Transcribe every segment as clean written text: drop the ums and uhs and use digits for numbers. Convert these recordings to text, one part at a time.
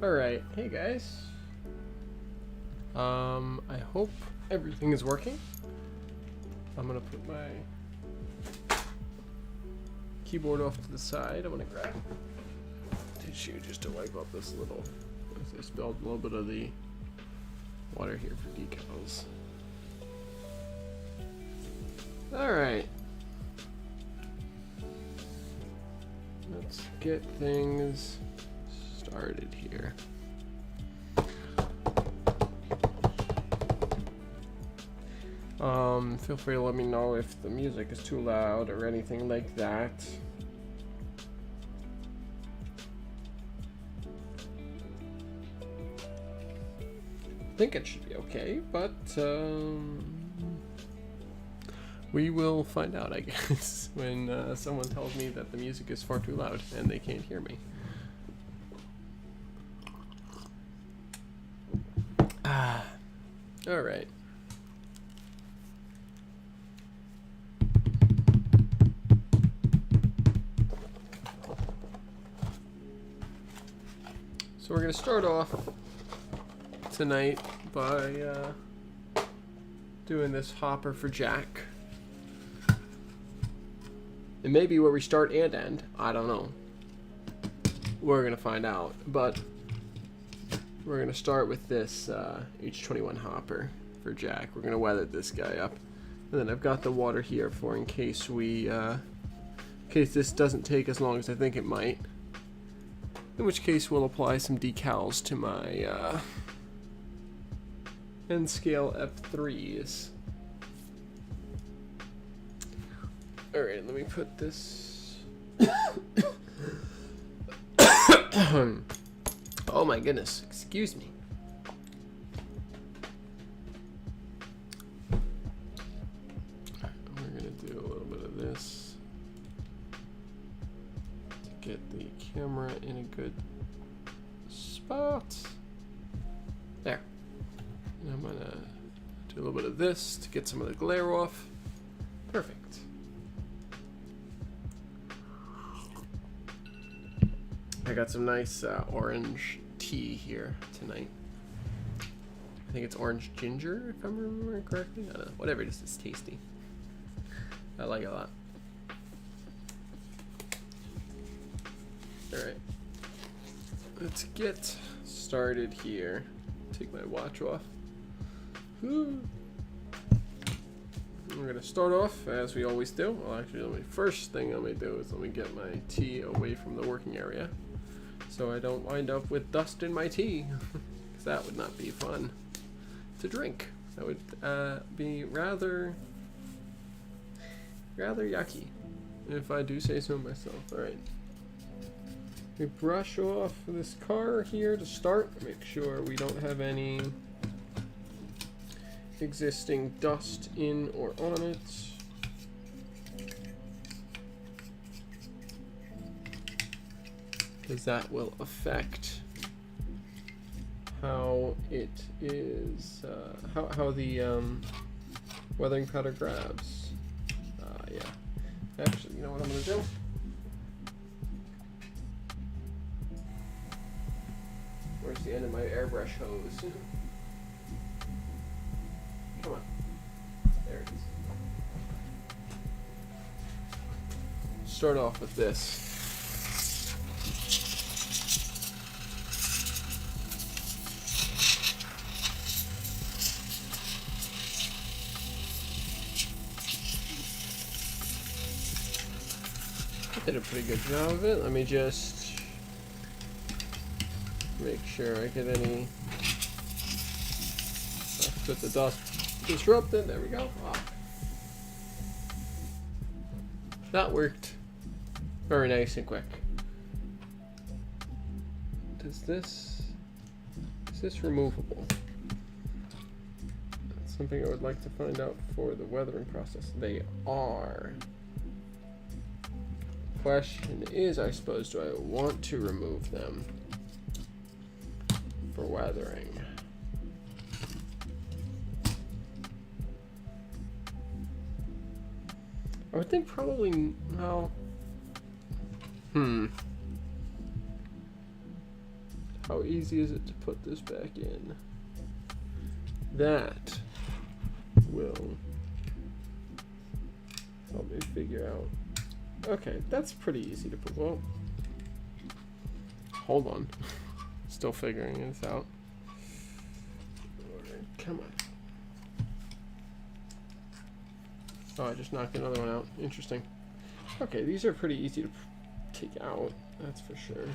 Alright, hey guys. I hope everything is working. I'm gonna put my keyboard off to the side. I'm gonna grab tissue just to wipe up this little, I spilled a little bit of the water here for decals. Alright. Let's get things started here. Feel free to let me know if the music is too loud or anything like that. I think it should be okay, but we will find out, I guess, when someone tells me that the music is far too loud and they can't hear me. All right. So we're going to start off tonight by doing this hopper for Jack. It may be where we start and end. I don't know. We're going to find out. But we're going to start with this H21 hopper for Jack. We're going to weather this guy up. And then I've got the water here for in case this doesn't take as long as I think it might. In which case we'll apply some decals to my N scale F3s. Alright, let me put this. Oh my goodness, excuse me. We're gonna do a little bit of this to get the camera in a good spot. There. And I'm gonna do a little bit of this to get some of the glare off. Perfect. I got some nice orange tea here tonight. I think it's orange ginger, if I'm remembering correctly. I don't know. Whatever it is, it's tasty. I like it a lot. Alright. Let's get started here. Take my watch off. We're going to start off as we always do. Well, actually, first thing I'm going to do is let me get my tea away from the working area, so I don't wind up with dust in my tea, because that would not be fun to drink. That would be rather yucky, if I do say so myself. Alright. We brush off this car here to start. Make sure we don't have any existing dust in or on it. Because that will affect how it is, how the weathering powder grabs. Yeah. Actually, you know what I'm gonna do? Where's the end of my airbrush hose? Come on. There it is. Start off with this. Did a pretty good job of it. Let me just make sure I get any. Put the dust disrupted. There we go. Wow. That worked very nice and quick. Is this removable? That's something I would like to find out for the weathering process. They are. Question is, I suppose, do I want to remove them for weathering? I would think probably, well, How easy is it to put this back in? That will help me figure out. Okay, that's pretty easy to put. Well, hold on. Still figuring this out. Come on. Oh, I just knocked another one out. Interesting. Okay, these are pretty easy to take out. That's for sure.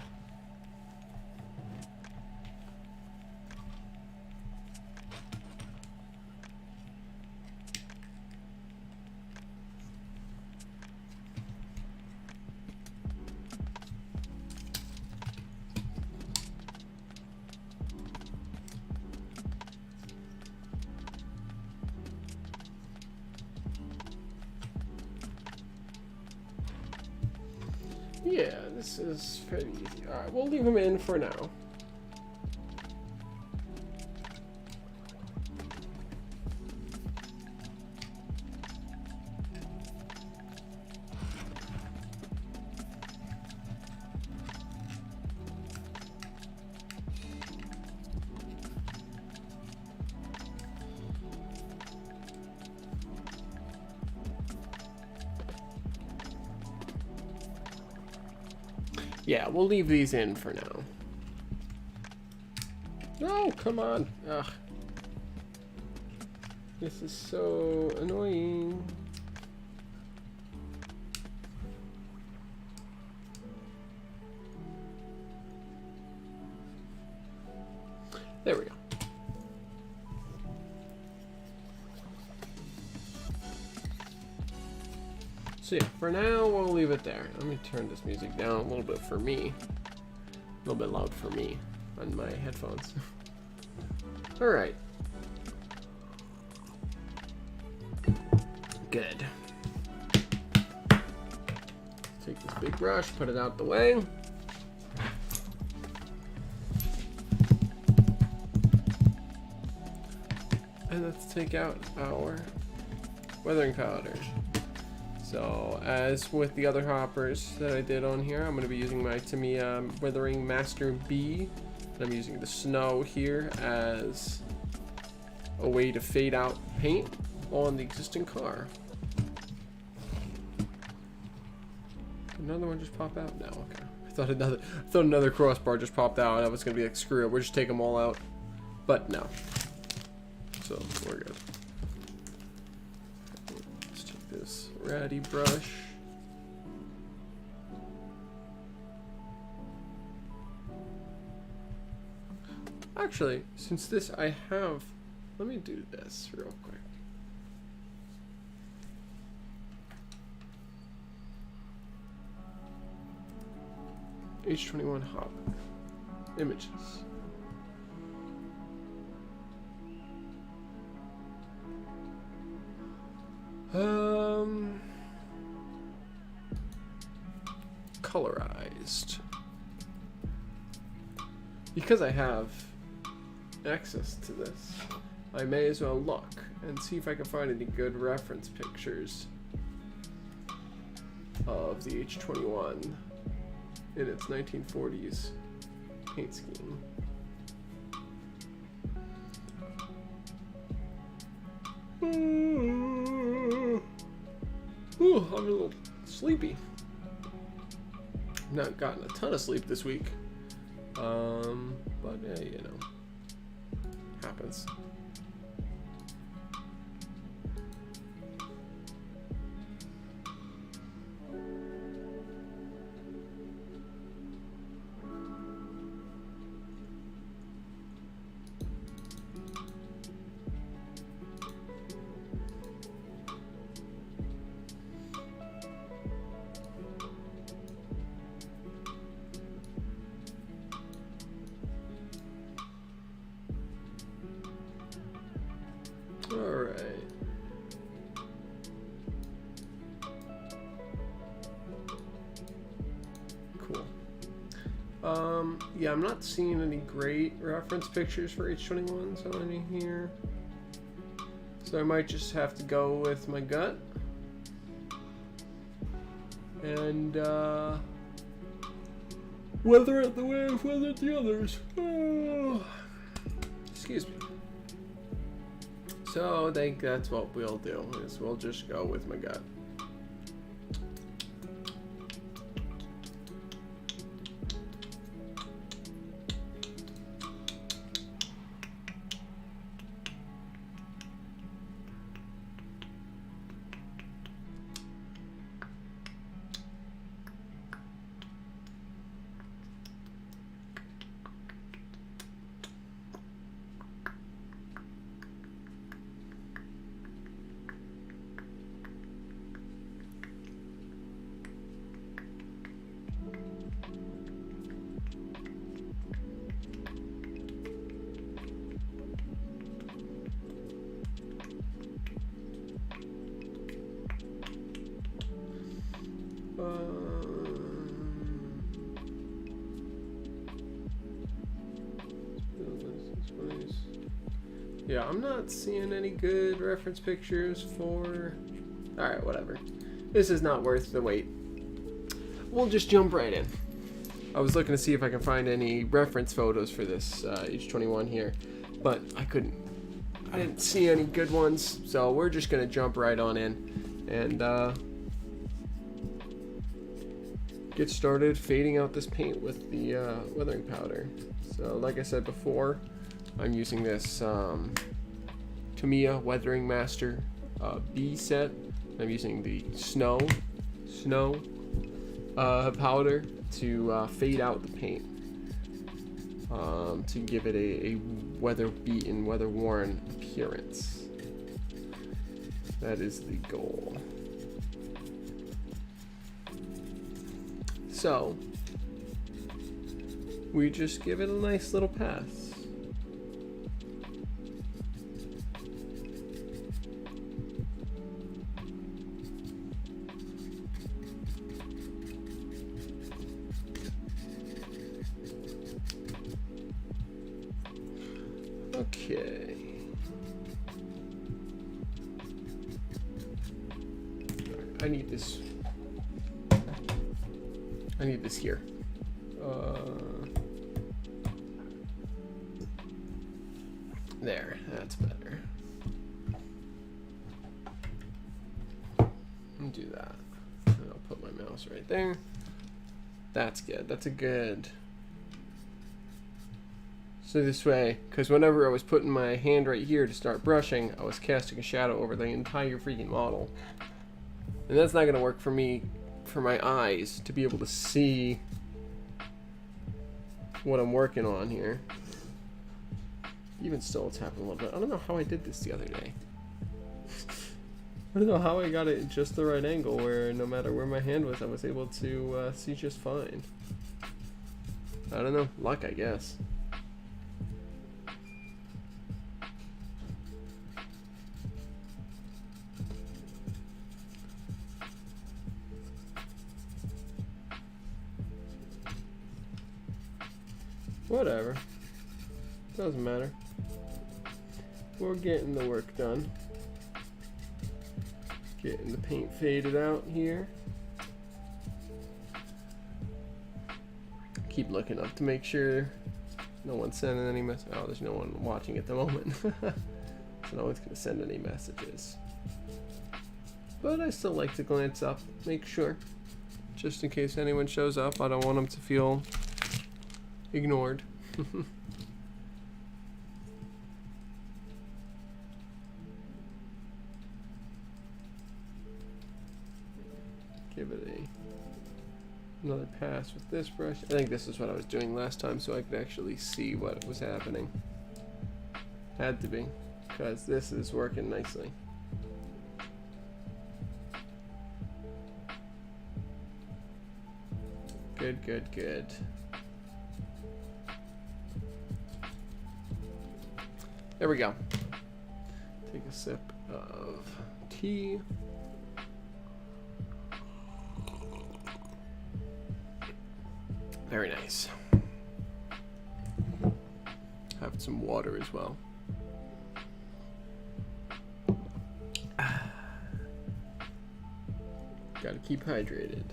Yeah, this is pretty easy. Alright, we'll leave them in for now. Yeah, we'll leave these in for now. No, come on. Ugh. This is so annoying. There we go. So yeah, for now, we'll leave it there. Let me turn this music down a little bit for me. A little bit loud for me on my headphones. All right. Good. Take this big brush, put it out the way. And let's take out our weathering powder. So, as with the other hoppers that I did on here, I'm going to be using my Tamiya Weathering Master B. And I'm using the snow here as a way to fade out paint on the existing car. Did another one just pop out? No, okay. I thought another crossbar just popped out and I was going to be like, screw it, we'll just take them all out. But no. So, we're good. This ratty brush. Actually, since this I have, let me do this real quick. H21 hop images. Colorized. Because I have access to this, I may as well look and see if I can find any good reference pictures of the H21 in its 1940s paint scheme. Ooh, I'm a little sleepy. Not gotten a ton of sleep this week. But yeah, you know, happens. Alright. Cool. Yeah, I'm not seeing any great reference pictures for H21s on any here. So I might just have to go with my gut. And weather it the way I've weathered the others. Oh. Excuse me. So I think that's what we'll do, is we'll just go with my gut. Yeah, I'm not seeing any good reference pictures for... Alright, whatever. This is not worth the wait. We'll just jump right in. I was looking to see if I can find any reference photos for this H21 here, but I couldn't. I didn't see any good ones, so we're just going to jump right on in and get started fading out this paint with the weathering powder. So like I said before, I'm using this Tamiya Weathering Master B set. I'm using the snow powder to fade out the paint, to give it a weather-beaten, weather-worn appearance. That is the goal. So we just give it a nice little pass. Okay. I need this. I need this here. There, that's better. I'll do that. And I'll put my mouse right there. That's good. That's a good. So this way, because whenever I was putting my hand right here to start brushing, I was casting a shadow over the entire freaking model. And that's not going to work for me, for my eyes, to be able to see what I'm working on here. Even still, it's happening a little bit. I don't know how I did this the other day. I don't know how I got it at just the right angle where no matter where my hand was, I was able to see just fine. I don't know. Luck, I guess. Whatever. Doesn't matter. We're getting the work done. Getting the paint faded out here. Keep looking up to make sure no one's sending any messages. Oh, there's no one watching at the moment. So no one's going to send any messages. But I still like to glance up, make sure. Just in case anyone shows up, I don't want them to feel ignored. Give it another pass with this brush. I think this is what I was doing last time so I could actually see what was happening. Had to be, because this is working nicely. Good, good, good. There we go. Take a sip of tea. Very nice. Have some water as well. Gotta keep hydrated.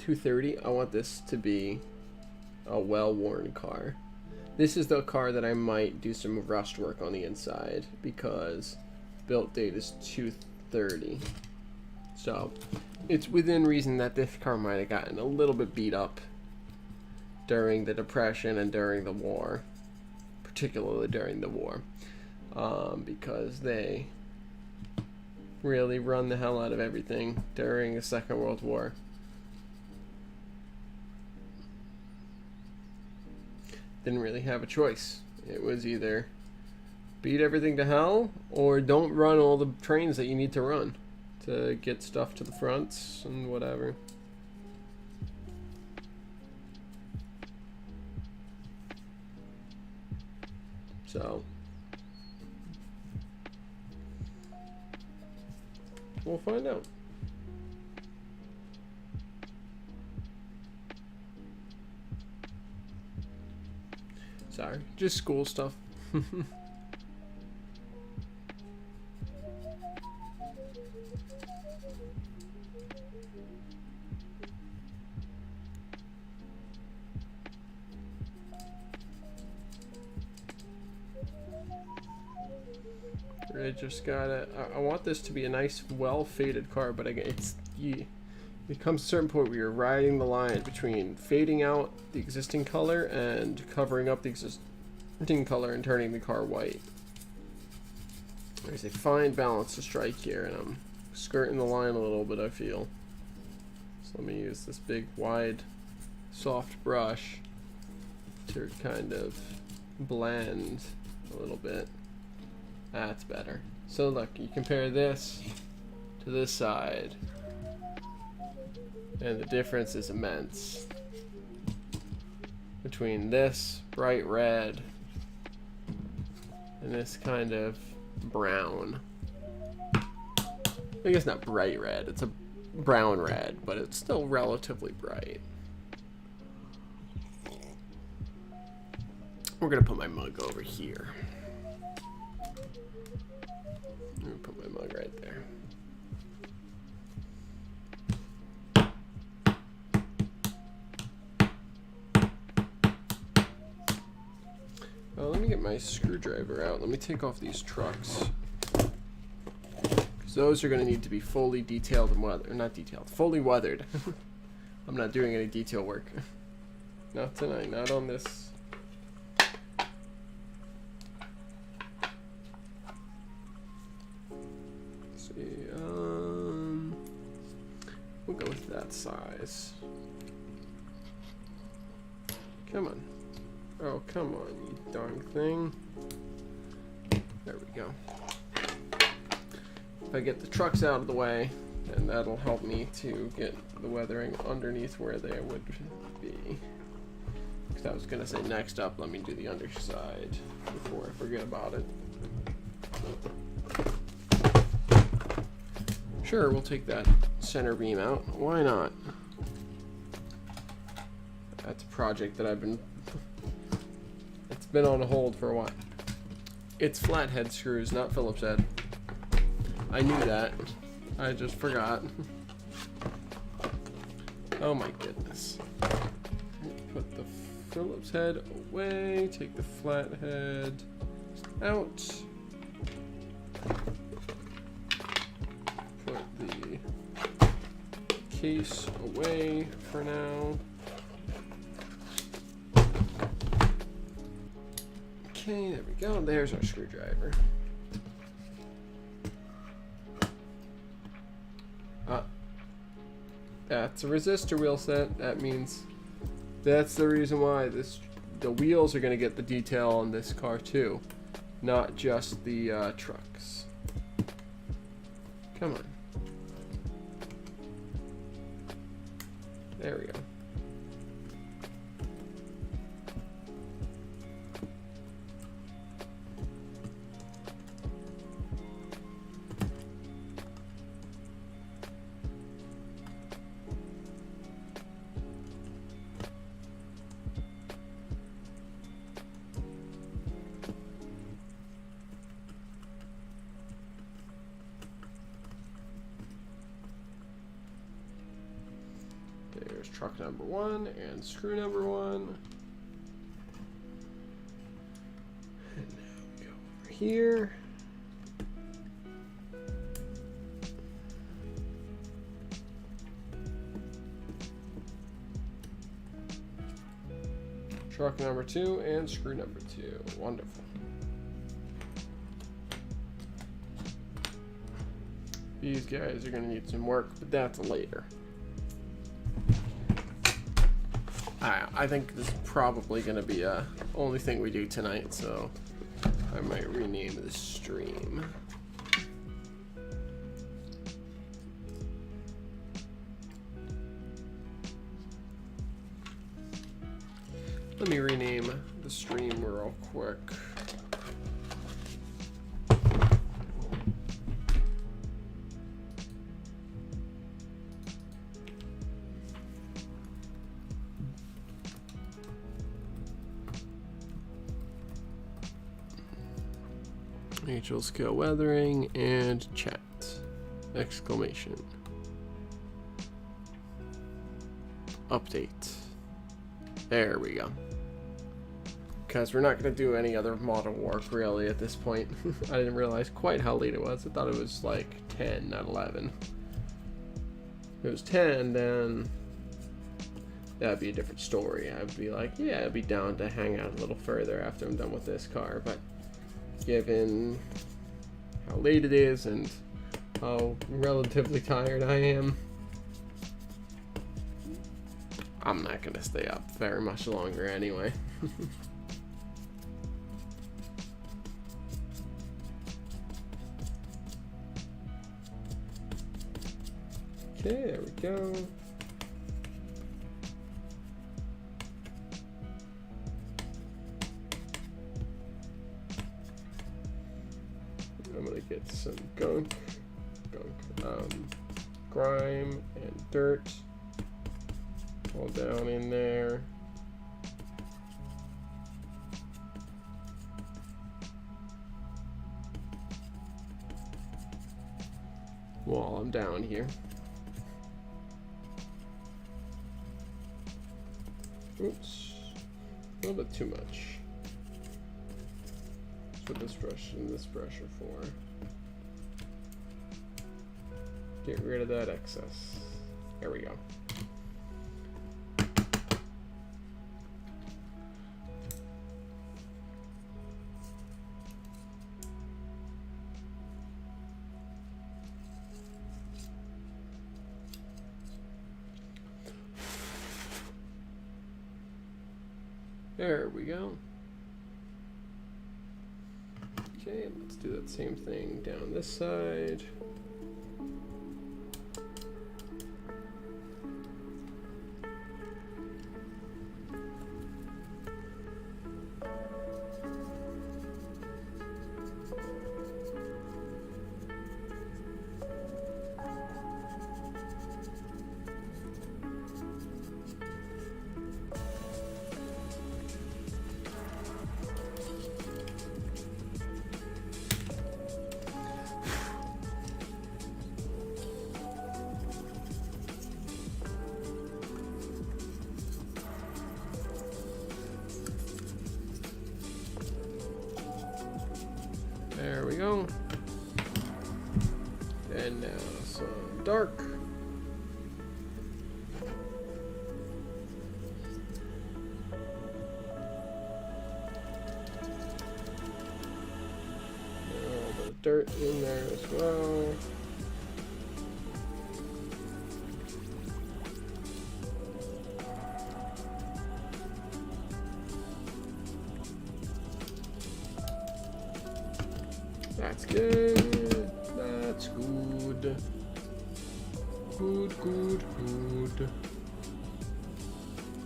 230. I want this to be a well-worn car. This is the car that I might do some rust work on the inside because built date is 230. So it's within reason that this car might have gotten a little bit beat up during the Depression and during the war, particularly during the war, because they really run the hell out of everything during the Second World War. Didn't really have a choice. It was either beat everything to hell or don't run all the trains that you need to run to get stuff to the fronts and whatever. So we'll find out. Sorry, just school stuff. I just gotta. I want this to be a nice, well-faded car, but again, it comes to a certain point where you're riding the line between fading out the existing color and covering up the existing color and turning the car white. There's a fine balance to strike here, and I'm skirting the line a little bit, I feel. So let me use this big, wide, soft brush to kind of blend a little bit. That's better. So look, you compare this to this side, and the difference is immense between this bright red and this kind of brown. I guess not bright red, it's a brown red, but it's still relatively bright. We're gonna put my mug over here. I'm gonna put my mug right there. Let me get my screwdriver out. Let me take off these trucks, because those are going to need to be fully detailed and weathered. Not detailed, fully weathered. I'm not doing any detail work. Not tonight, not on this. Let's see, we'll go with that size. Come on. Oh, come on, you darn thing. There we go. If I get the trucks out of the way, then that'll help me to get the weathering underneath where they would be. Because I was going to say next up, let me do the underside before I forget about it. Sure, we'll take that center beam out. Why not? That's a project that I've been on hold for a while. It's flathead screws, not Phillips head. I knew that. I just forgot. Oh my goodness. Put the Phillips head away. Take the flathead out. Put the case away for now. Okay, there we go. There's our screwdriver. That's a resistor wheel set. That means that's the reason why the wheels are going to get the detail on this car too, not just the trucks. Come on. There we go. There's truck number 1 and screw number 1. And now we go over here. Truck number 2 and screw number 2. Wonderful. These guys are going to need some work, but that's later. I think this is probably going to be the only thing we do tonight, so I might rename the stream. Let me rename the stream real quick. HL scale weathering and chat exclamation update. There we go. Because we're not going to do any other model work really at this point. I didn't realize quite how late it was. I thought it was like 10, not 11. If it was 10, then that'd be a different story. I'd be like, yeah, I'd be down to hang out a little further after I'm done with this car. But given how late it is and how relatively tired I am, I'm not going to stay up very much longer anyway. Okay, there we go. I'm gonna get some grime and dirt all down in there. While I'm down here. Oops, a little bit too much. That's what this brush and this brush are for. Get rid of that excess. There we go. There we go. Okay, let's do that same thing down this side. There we go. And now some dark. A little bit of dirt in there as well. That's good. That's good. Good.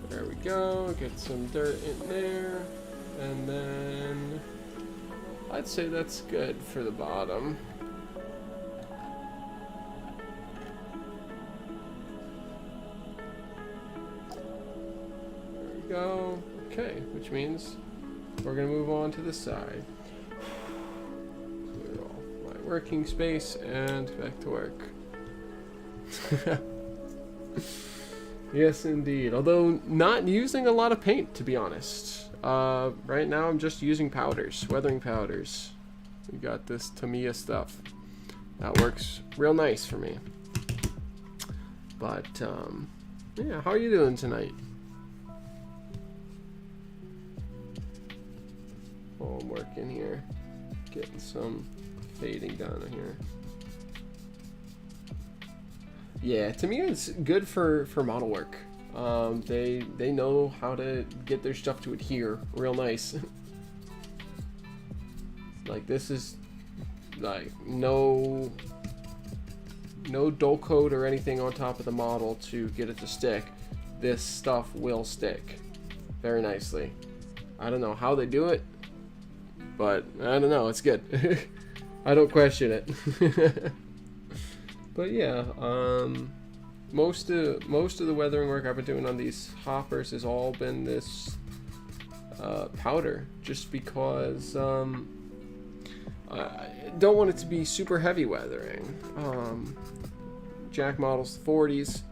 There we go. Get some dirt in there. And then I'd say that's good for the bottom. There we go. Okay, which means we're going to move on to the side. Working space and back to work. Yes, indeed. Although not using a lot of paint, to be honest. Right now I'm just using powders, weathering powders. We got this Tamiya stuff. That works real nice for me. But, yeah, how are you doing tonight? Oh, I'm working here. Getting some fading done here. Yeah, Tamiya is good for model work. They know how to get their stuff to adhere real nice. Like, this is like no dull coat or anything on top of the model to get it to stick. This stuff will stick very nicely. I don't know how they do it, but I don't know, it's good. I don't question it. But yeah, most of the weathering work I've been doing on these hoppers has all been this powder, just because I don't want it to be super heavy weathering. Jack models 40s,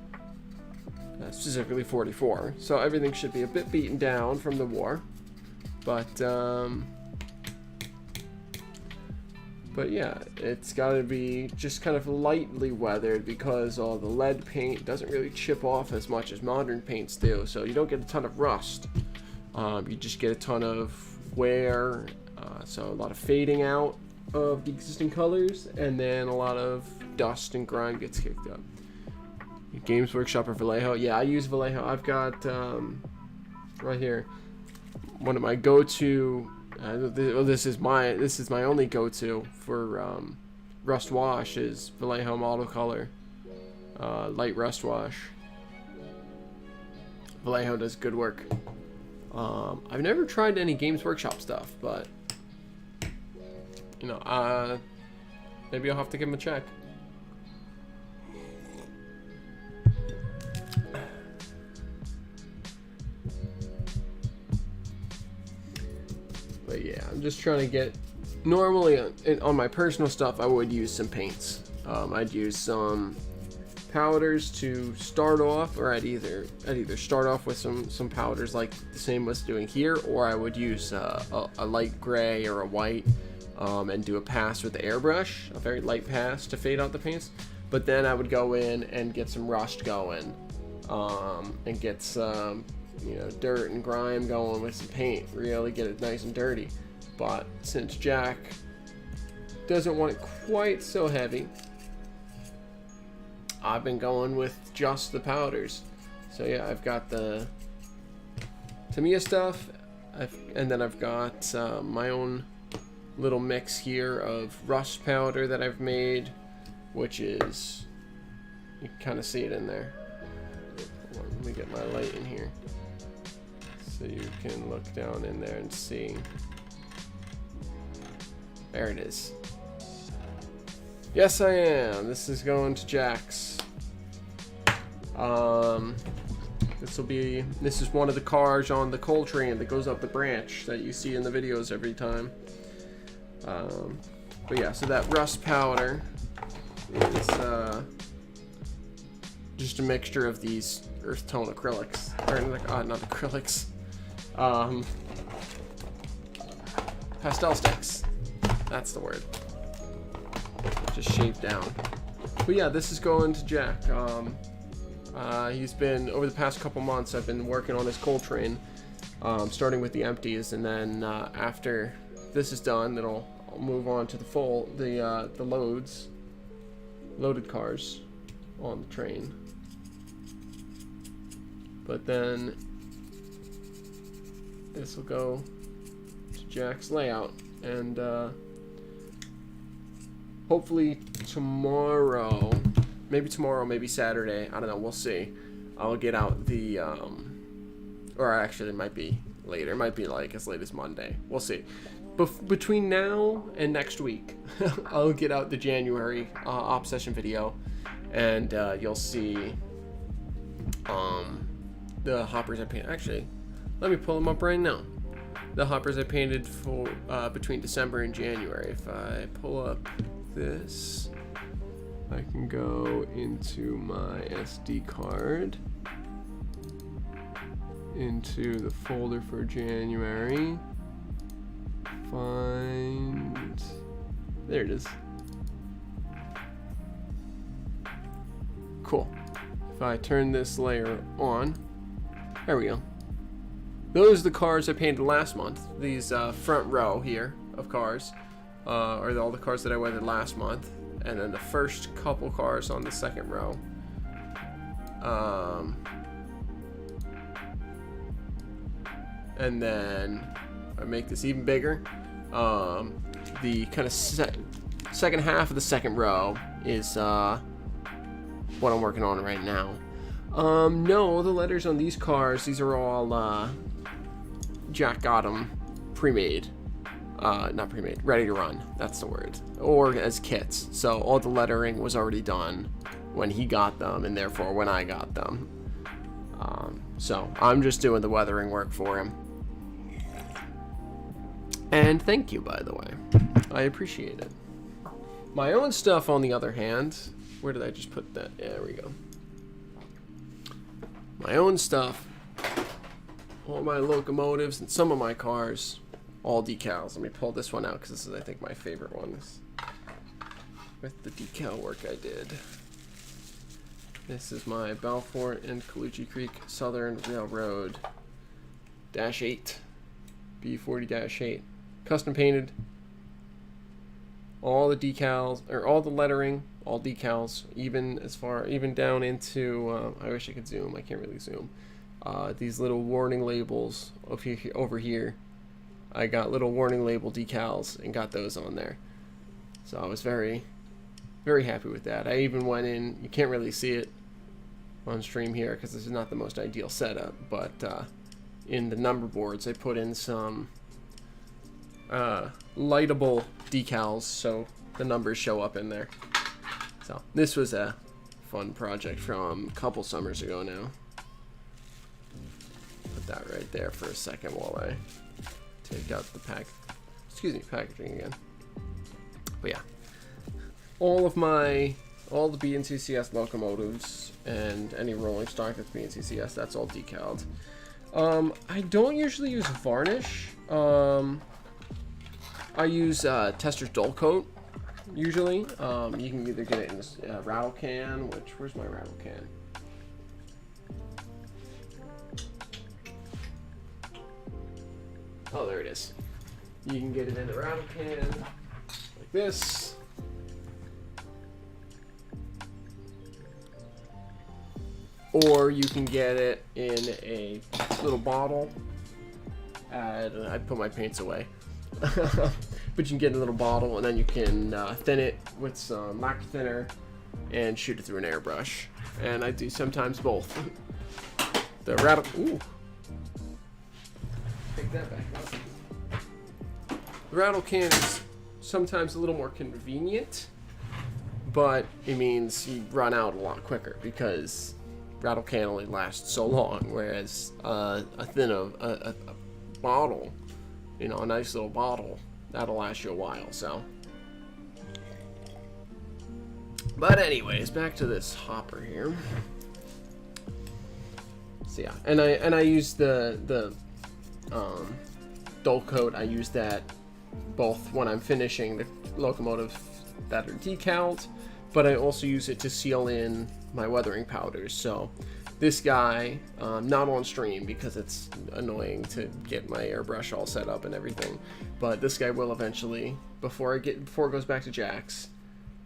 specifically 44, so everything should be a bit beaten down from the war, but yeah, it's got to be just kind of lightly weathered, because all the lead paint doesn't really chip off as much as modern paints do, so you don't get a ton of rust. You just get a ton of wear, so a lot of fading out of the existing colors, and then a lot of dust and grime gets kicked up. Games Workshop or Vallejo? Yeah, I use Vallejo. I've got right here one of my go-to. This is my only go-to for rust wash is Vallejo Model Color light rust wash. Vallejo does good work. I've never tried any Games Workshop stuff, but you know, maybe I'll have to give them a check. But yeah, I'm just trying to get. Normally, on my personal stuff, I would use some paints. I'd use some powders to start off, or I'd either start off with some powders like the same was doing here, or I would use a light gray or a white, and do a pass with the airbrush, a very light pass to fade out the paints. But then I would go in and get some rust going, and get some, you know, dirt and grime going with some paint, really get it nice and dirty. But since Jack doesn't want it quite so heavy, I've been going with just the powders. So yeah, I've got the Tamiya stuff, and then I've got my own little mix here of rust powder that I've made, which is, you can kind of see it in there. Hold on, let me get my light in here so you can look down in there and see. There it is. Yes, I am. This is going to Jack's. This is one of the cars on the coal train that goes up the branch that you see in the videos every time. But yeah, so that rust powder is just a mixture of these earth tone acrylics, or not acrylics, pastel sticks. That's the word. Just shaved down. But yeah, this is going to Jack. He's been, over the past couple months, I've been working on his coal train, starting with the empties, and then after this is done, then I'll move on to the loaded cars on the train. But then this will go to Jack's layout, and hopefully tomorrow, maybe Saturday, I don't know, we'll see. I'll get out the, or actually it might be later, it might be like as late as Monday, we'll see. Between now and next week, I'll get out the January op session video, and you'll see the hoppers I painted. Actually, let me pull them up right now. The hoppers I painted for between December and January. If I pull up this, I can go into my SD card into the folder for January. Find, there it is. Cool. If I turn this layer on, there we go. Those are the cars I painted last month. These front row here of cars are all the cars that I weathered last month, and then the first couple cars on the second row. And then I make this even bigger. The kind of second half of the second row is what I'm working on right now. No, the letters on these cars, these are all Jack got them pre-made. Not pre-made, ready to run, that's the word. Or as kits. So all the lettering was already done when he got them, and therefore when I got them. So I'm just doing the weathering work for him. And thank you, by the way. I appreciate it. My own stuff, on the other hand, where did I just put that? Yeah, there we go. My own stuff, all my locomotives and some of my cars, all decals. Let me pull this one out because this is, I think, my favorite one. With the decal work I did. This is my Balfour and Colucci Creek Southern Railroad -8, B40-8. Custom painted. All the decals, or all the lettering, all decals, even down into, I wish I could zoom, I can't really zoom. These little warning labels over here. I got little warning label decals and got those on there. So I was very, very happy with that. I even went in, you can't really see it on stream here because this is not the most ideal setup, but in the number boards I put in some lightable decals so the numbers show up in there. So this was a fun project from a couple summers ago now. Put that right there for a second while I take out the packaging again. But yeah, all the BNCCS locomotives and any rolling stock that's BNCCS, that's all decaled. I don't usually use varnish. I use Testor's Dull Coat usually. You can either get it in this rattle can, where's my rattle can? Oh, there it is. You can get it in the rattle can like this. Or you can get it in a little bottle. And I put my paints away. But you can get in a little bottle, and then you can thin it with some lacquer thinner and shoot it through an airbrush. And I do sometimes both. The rattle. Ooh. Take that back up. The rattle can is sometimes a little more convenient, but it means you run out a lot quicker because rattle can only lasts so long, whereas a bottle, you know, a nice little bottle, that'll last you a while. So, but anyways, back to this hopper here. So yeah, and I use the dull coat. I use that both when I'm finishing the locomotives that are decaled, but I also use it to seal in my weathering powders. So this guy, not on stream because it's annoying to get my airbrush all set up and everything, but this guy will eventually, before it goes back to Jack's,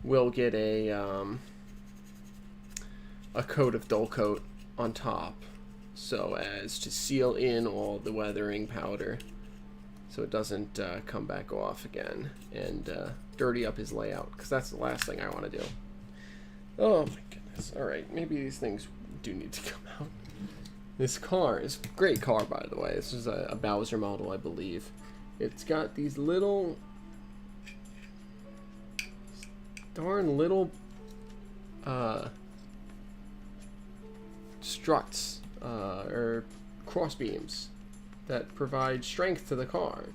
will get a coat of dull coat on top so as to seal in all the weathering powder so it doesn't come back off again and dirty up his layout, because that's the last thing I want to do. Oh my goodness. Alright, maybe these things do need to come out. This car is a great car, by the way. This is a Bowser model, I believe. It's got these little, darn little struts or cross beams that provide strength to the car.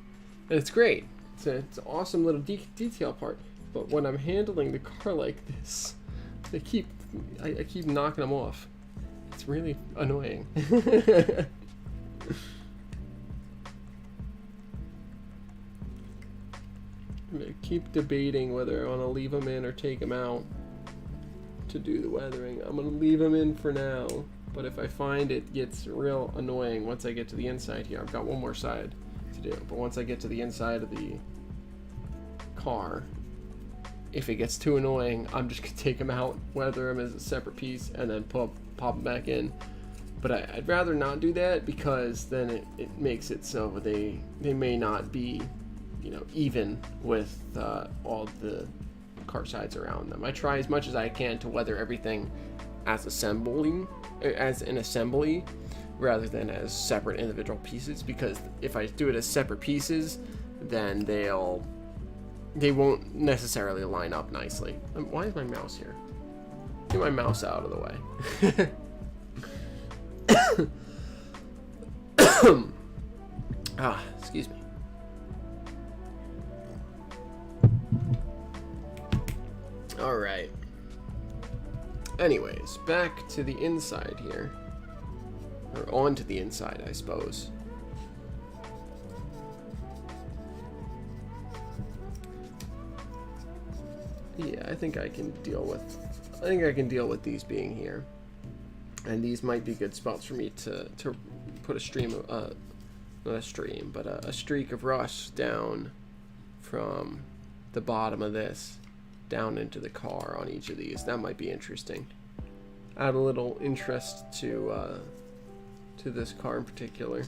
And it's great. It's an awesome little detail part. But when I'm handling the car like this, I keep knocking them off. It's really annoying. I'm gonna keep debating whether I want to leave them in or take them out to do the weathering. I'm gonna leave them in for now, but if I find it gets real annoying once I get to the inside here, I've got one more side to do, but once I get to the inside of the car, if it gets too annoying, I'm just gonna take them out, weather them as a separate piece, and then pop them back in. But I'd rather not do that, because then it makes it so they may not be, you know, even with all the car sides around them. I try as much as I can to weather everything as an assembly rather than as separate individual pieces, because if I do it as separate pieces, then they won't necessarily line up nicely. Why is my mouse here? Get my mouse out of the way. Excuse me. All right. Anyways, back to the inside here. Or onto the inside, I suppose. Yeah, I think I can deal with these being here. And these might be good spots for me to put a stream of, not a stream, but a streak of rust down from the bottom of this down into the car on each of these. That might be interesting. Add a little interest to this car in particular.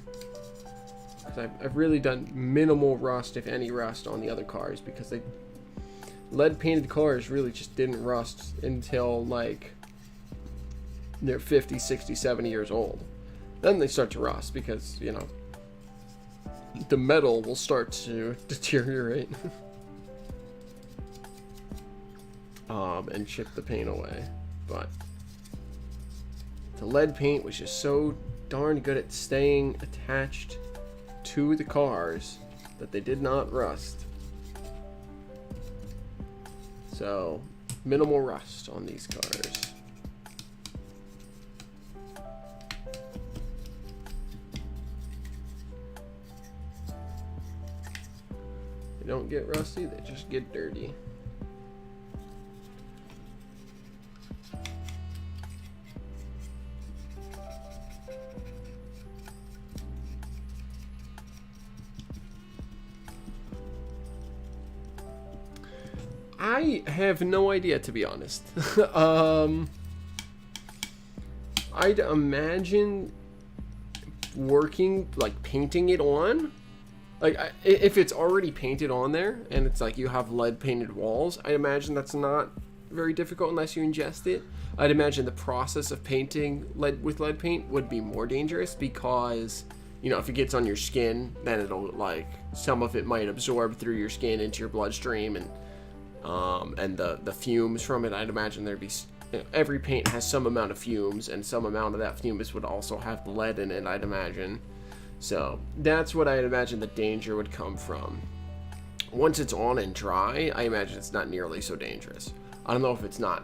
Because I've really done minimal rust, if any rust, on the other cars, because lead painted cars really just didn't rust until like they're 50, 60, 70 years old. Then they start to rust because, you know, the metal will start to deteriorate. And chip the paint away. But the lead paint was just so darn good at staying attached to the cars that they did not rust. So, minimal rust on these cars. They don't get rusty, they just get dirty. I have no idea, to be honest. I'd imagine working, like, painting it on. Like, if it's already painted on there, and it's like you have lead painted walls, I imagine that's not very difficult unless you ingest it. I'd imagine the process of painting with lead paint would be more dangerous because, you know, if it gets on your skin, then it'll, like, some of it might absorb through your skin into your bloodstream, and the fumes from it, I'd imagine there'd be, every paint has some amount of fumes, and some amount of that fumes would also have lead in it, I'd imagine. So that's what I'd imagine the danger would come from. Once it's on and dry, I imagine it's not nearly so dangerous. I don't know if it's not.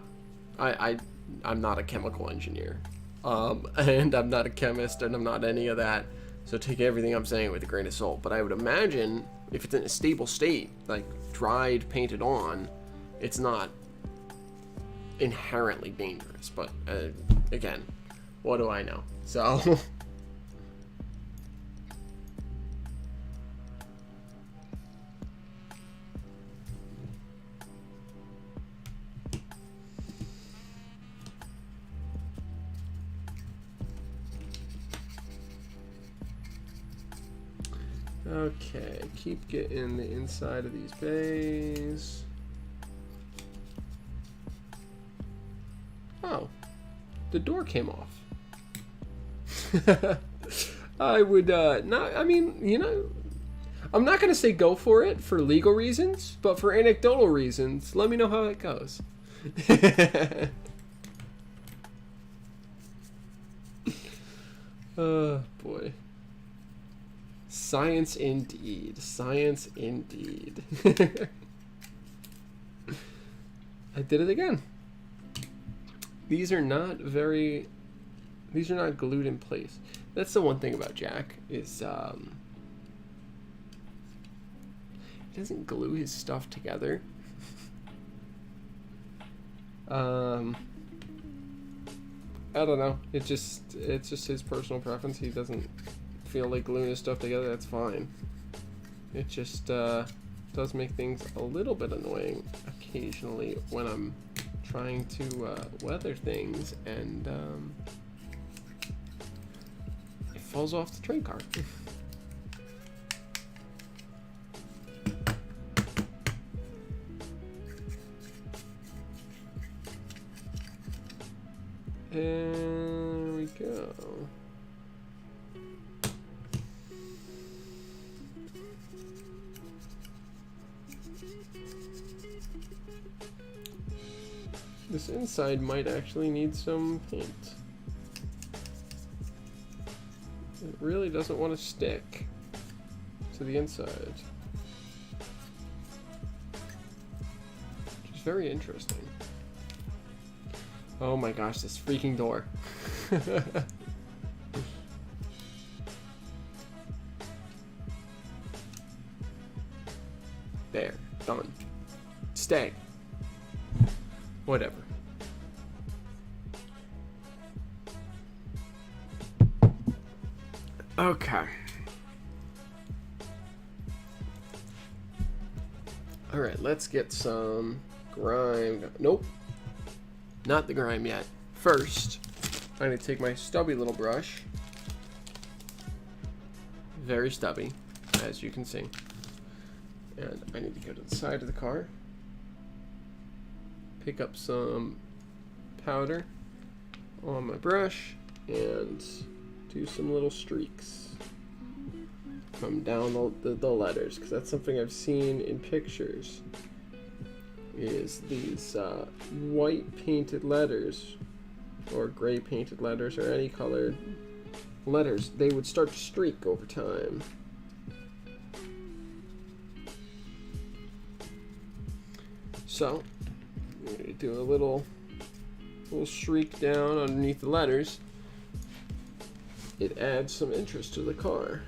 I'm not a chemical engineer, and I'm not a chemist, and I'm not any of that. So take everything I'm saying with a grain of salt. But I would imagine if it's in a stable state, like dried, painted on, it's not inherently dangerous. But again, what do I know? So. Okay, keep getting the inside of these bays. Oh, the door came off. I would not, I mean, you know, I'm not going to say go for it for legal reasons, but for anecdotal reasons, let me know how it goes. Oh, boy. Science indeed. Science indeed. I did it again. These are not very These are not glued in place. That's the one thing about Jack is he doesn't glue his stuff together. I don't know. It's just his personal preference. He doesn't feel like gluing his stuff together. That's fine. It just does make things a little bit annoying occasionally when I'm trying to weather things and it falls off the train car. There we go. This inside might actually need some paint. It really doesn't want to stick to the inside, which is very interesting. Oh my gosh, this freaking door. There, done. Stay. Whatever. Okay. Alright, let's get some grime. Nope. Not the grime yet. First, I'm going to take my stubby little brush. Very stubby, as you can see. And I need to go to the side of the car. Pick up some powder on my brush and do some little streaks. Come down the letters, because that's something I've seen in pictures. Is these white painted letters or gray painted letters or any colored letters, they would start to streak over time. So do a little streak down underneath the letters. It adds some interest to the car.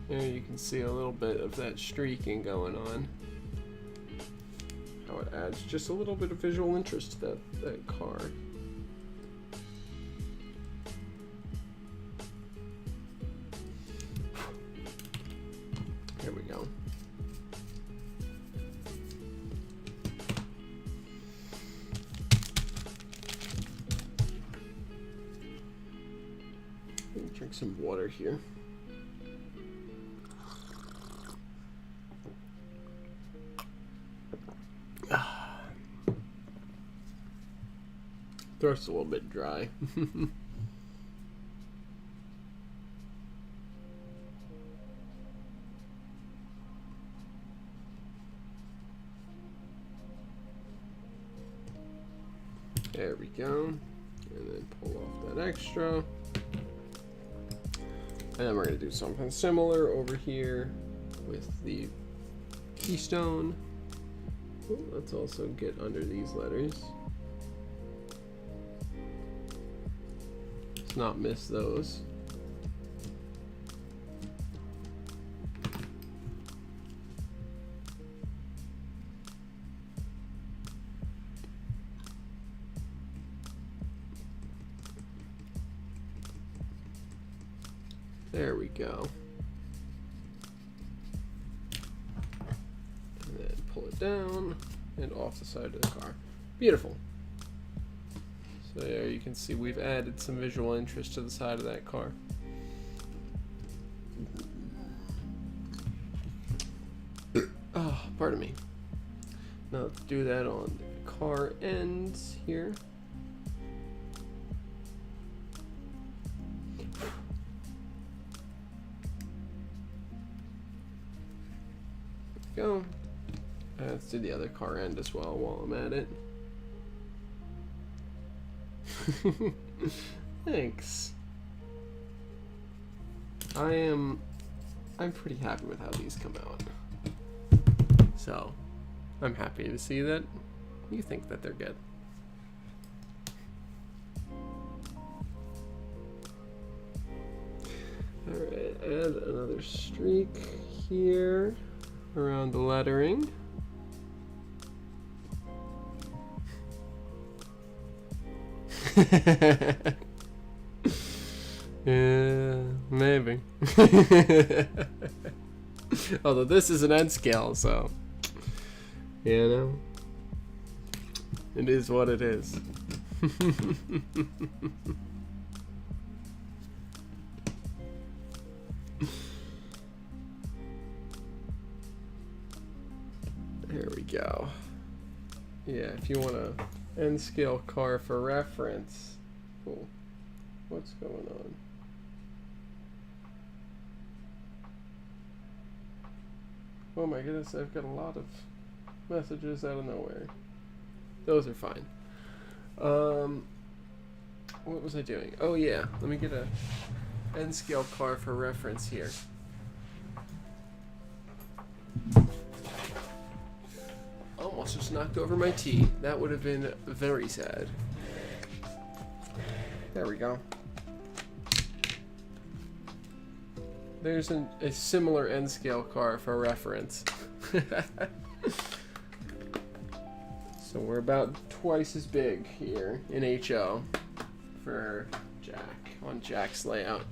There you can see a little bit of that streaking going on. How it adds just a little bit of visual interest to that car. Here we go. Let me drink some water here. Throat's a little bit dry. There we go. And then pull off that extra. And then we're going to do something similar over here with the keystone. Ooh, let's also get under these letters. Let's not miss those. There we go. And then pull it down and off the side of the car. Beautiful. So there you can see we've added some visual interest to the side of that car. Oh, pardon me. Now let's do that on the car ends here. Go. Let's do the other car end as well while I'm at it. Thanks. I'm pretty happy with how these come out. So, I'm happy to see that you think that they're good. Alright, add another streak here around the lettering. Yeah, maybe. Although this is an N scale, so you know, it is what it is. There we go. Yeah, if you want a N scale car for reference. Cool. What's going on? Oh my goodness, I've got a lot of messages out of nowhere. Those are fine. What was I doing? Oh yeah, let me get a N scale car for reference here. Almost just knocked over my tea. That would have been very sad. There we go. There's a similar N scale car for reference. So we're about twice as big here in HO for Jack, on Jack's layout.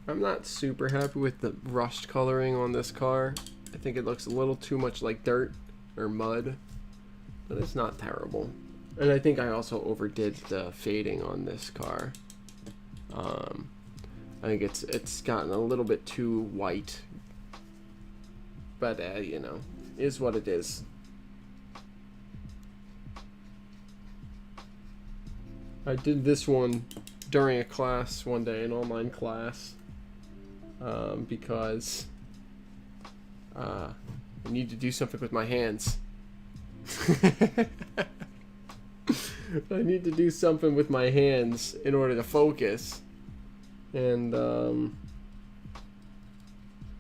I'm not super happy with the rust coloring on this car. I think it looks a little too much like dirt or mud, but it's not terrible. And I think I also overdid the fading on this car. I think it's gotten a little bit too white, but you know, is what it is. I did this one during a class one day, an online class, because I need to do something with my hands. I need to do something with my hands in order to focus. And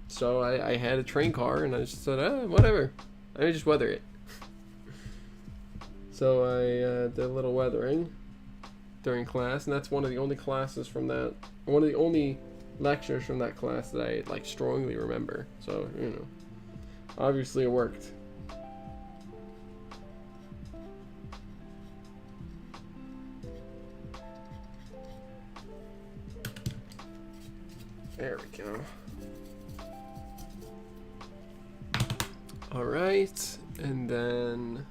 so I had a train car, and I just said, whatever. I just weather it. So I did a little weathering during class, and that's one of the only classes from that, one of the only lectures from that class that I like strongly remember. So, you know, obviously it worked. There we go. All right, and then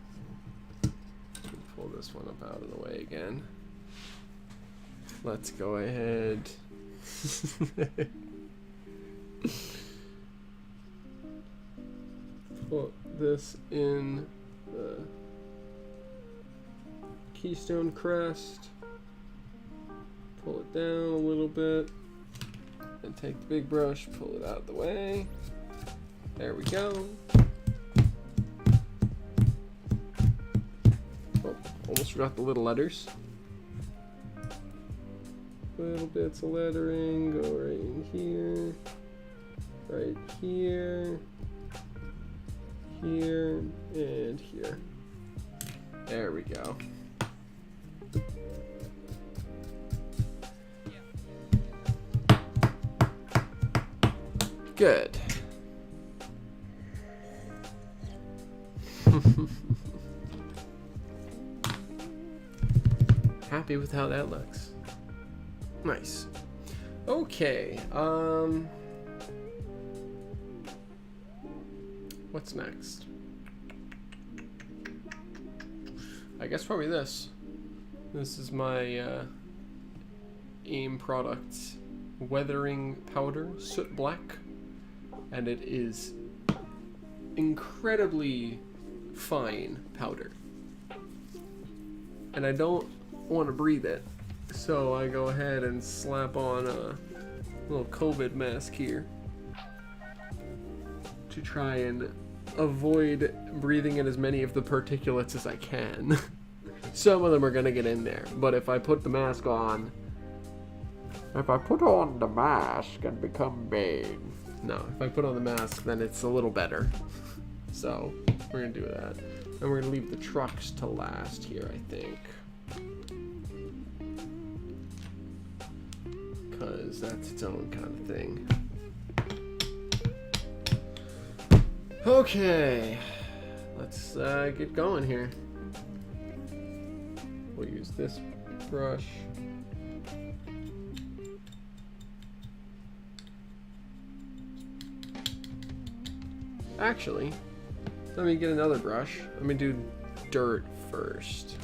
pull this one up out of the way again. Let's go ahead. Put this in the Keystone crest. Pull it down a little bit. And take the big brush, pull it out of the way. There we go. Oh, almost forgot the little letters. Little bits of lettering go right in here, right here, here, and here. There we go. Good. Happy with how that looks. Nice. Okay. What's next? I guess probably this. This is my AIM Products Weathering Powder Soot Black. And it is incredibly fine powder. And I don't want to breathe it. So I go ahead and slap on little COVID mask here to try and avoid breathing in as many of the particulates as I can. Some of them are gonna get in there, but if I put the mask on, if I put on the mask and become big. No, if I put on the mask, then it's a little better. So we're gonna do that, and we're gonna leave the trucks to last here, I think, because that's its own kind of thing. Okay, let's get going here. We'll use this brush. Actually, let me get another brush. Let me do dirt first.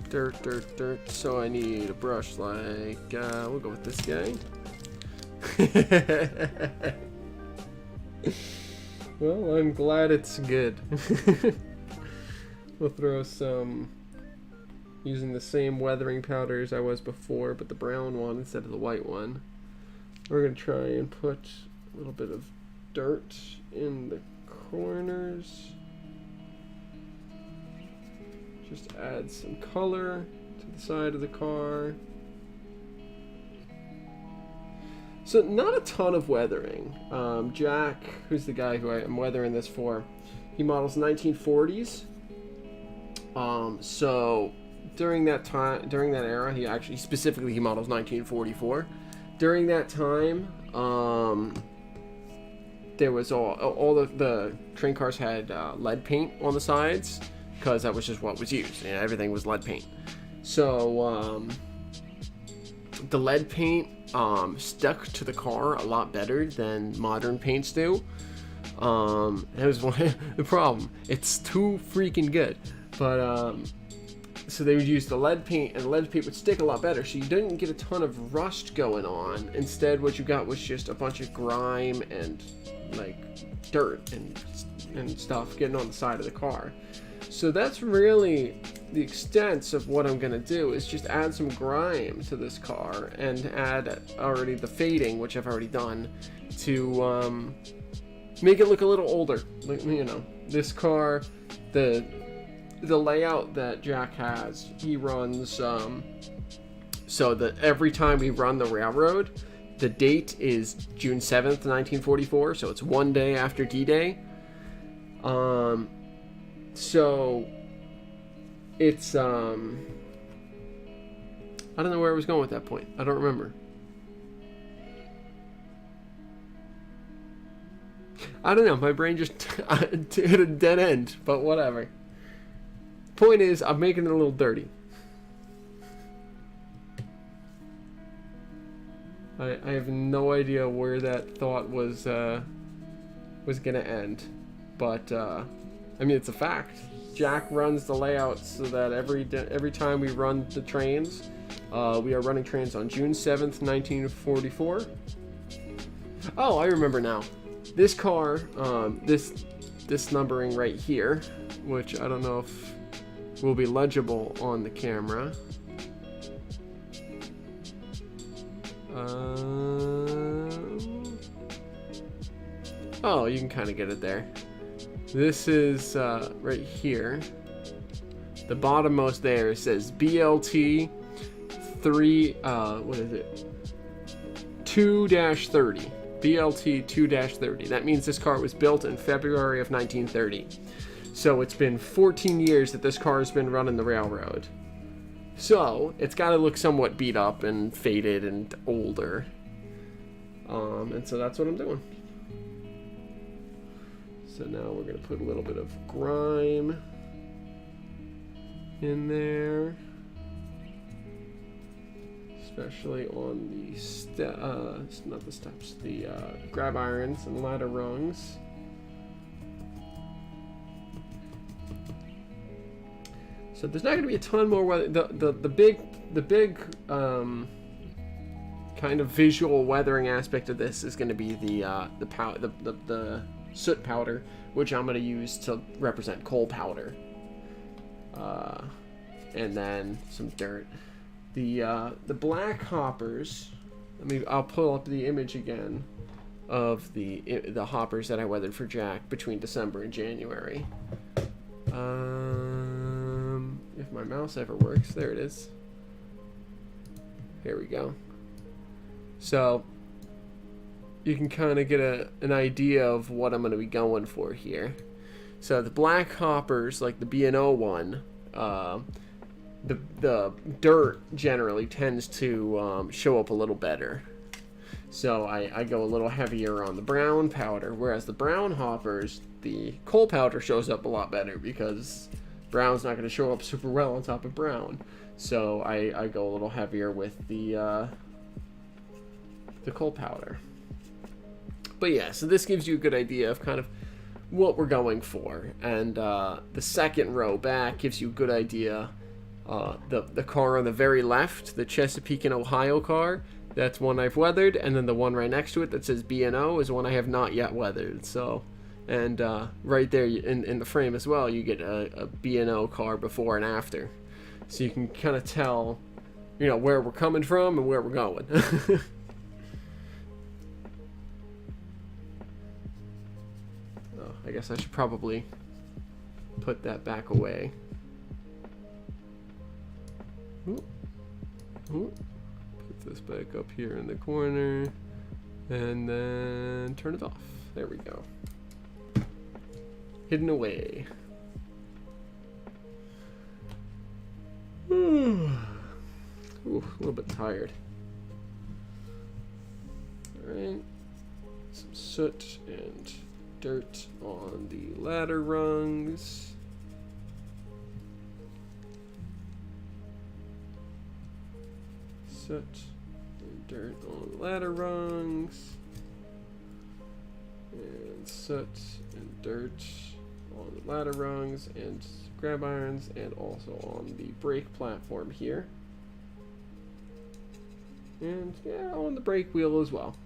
Dirt, dirt, dirt. So I need a brush like, we'll go with this guy. Well, I'm glad it's good. We'll throw some, using the same weathering powder as I was before, but the brown one instead of the white one. We're going to try and put a little bit of dirt in the corners. Just add some color to the side of the car. So not a ton of weathering. Jack, who's the guy who I'm weathering this for, he models 1940s. So during that time, during that era, he models 1944. During that time, there was all the train cars had lead paint on the sides, because that was just what was used. Yeah, everything was lead paint. So the lead paint stuck to the car a lot better than modern paints do. That was the problem. It's too freaking good. But so they would use the lead paint, and the lead paint would stick a lot better, so you didn't get a ton of rust going on. Instead, what you got was just a bunch of grime and like dirt and stuff getting on the side of the car. So that's really the extent of what I'm gonna do, is just add some grime to this car and add already the fading, which I've already done, to make it look a little older. Like, you know, this car, the layout that Jack has, he runs so that every time we run the railroad, the date is June 7th, 1944, so it's one day after D-Day. So it's I don't know where I was going with that point. I don't remember. I don't know, my brain just hit a dead end, but whatever. Point is, I'm making it a little dirty. I have no idea where that thought was gonna end, but I mean, it's a fact. Jack runs the layout so that every time we run the trains, we are running trains on June 7th, 1944. Oh, I remember now. This car, this numbering right here, which I don't know if will be legible on the camera. Oh, you can kind of get it there. This is right here. The bottommost there says BLT 2-30. BLT 2-30. That means this car was built in February of 1930. So it's been 14 years that this car has been running the railroad. So it's got to look somewhat beat up and faded and older. And so that's what I'm doing. So now we're going to put a little bit of grime in there. Especially on the not the steps, the grab irons and ladder rungs. So there's not going to be a ton more weather. The big kind of visual weathering aspect of this is going to be the soot powder, which I'm going to use to represent coal powder. and then some dirt. The black hoppers. I'll pull up the image again of the hoppers that I weathered for Jack between December and January. If my mouse ever works, there it is. Here we go. So you can kind of get an idea of what I'm going to be going for here. So the black hoppers, like the B&O one, the dirt generally tends to show up a little better. So I go a little heavier on the brown powder, whereas the brown hoppers, the coal powder shows up a lot better because brown's not going to show up super well on top of brown. So I go a little heavier with the coal powder. But yeah, so this gives you a good idea of kind of what we're going for. And the second row back gives you a good idea. The car on the very left, the Chesapeake and Ohio car, that's one I've weathered. And then the one right next to it that says B&O is one I have not yet weathered. So, and right there in the frame as well, you get a B&O car before and after. So you can kind of tell, you know, where we're coming from and where we're going. I guess I should probably put that back away. Ooh. Ooh. Put this back up here in the corner and then turn it off. There we go. Hidden away. Ooh, a little bit tired. Alright. Some soot and dirt on the ladder rungs. Soot and dirt on the ladder rungs. And soot and dirt on the ladder rungs and grab irons, and also on the brake platform here. And yeah, on the brake wheel as well.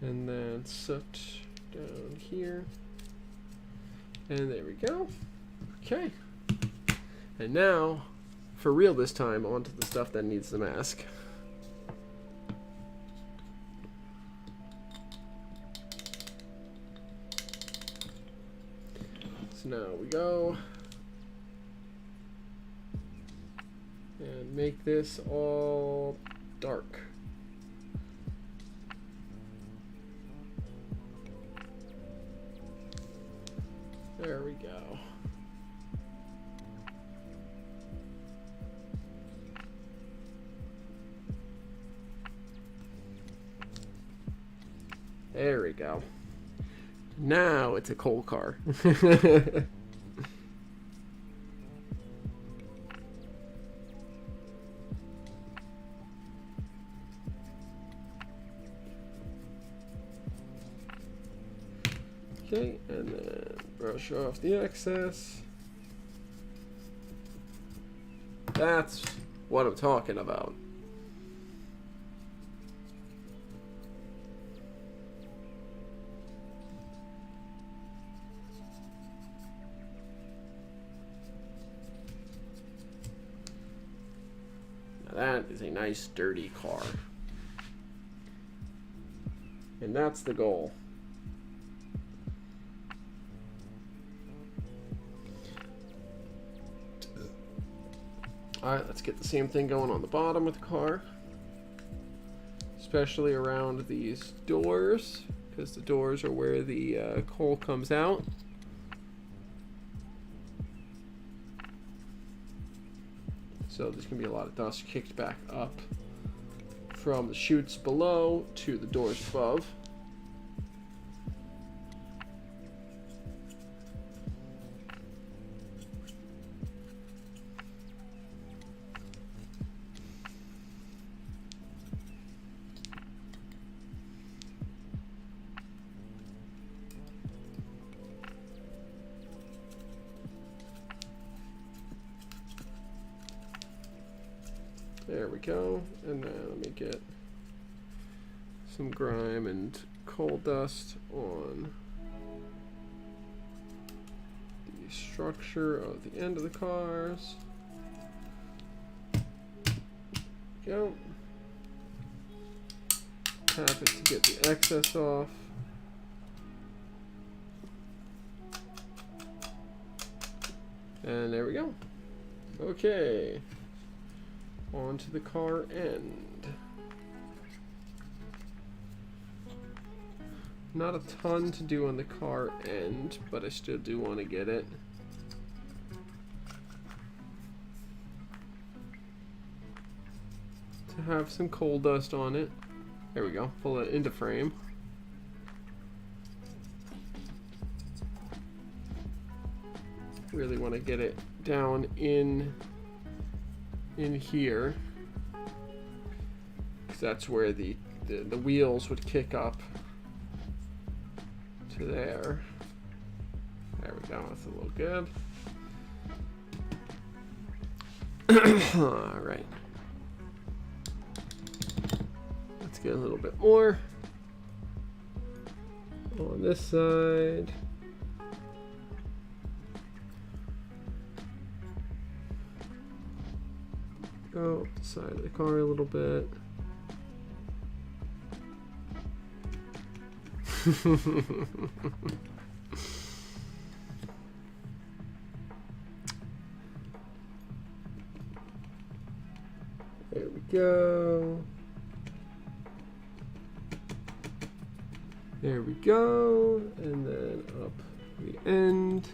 And then soot down here. And there we go. Okay. And now, for real this time, onto the stuff that needs the mask. So now we go and make this all dark. There we go. There we go. Now it's a coal car. Okay, and then brush off the excess. That's what I'm talking about. Now that is a nice dirty car. And that's the goal. Alright, let's get the same thing going on the bottom of the car. Especially around these doors, because the doors are where the coal comes out. So there's going to be a lot of dust kicked back up from the chutes below to the doors above. There we go, and then let me get some grime and coal dust on the structure of the end of the cars. Go. Tap it to get the excess off. And there we go. Okay. On to the car end. Not a ton to do on the car end, but I still do want to get it. To have some coal dust on it. There we go. Pull it into frame. Really want to get it down in here, because that's where the wheels would kick up to there. There we go. That's a little good. All right. Let's get a little bit more on this side. Go up the side of the car a little bit. There we go. There we go. And then up the end.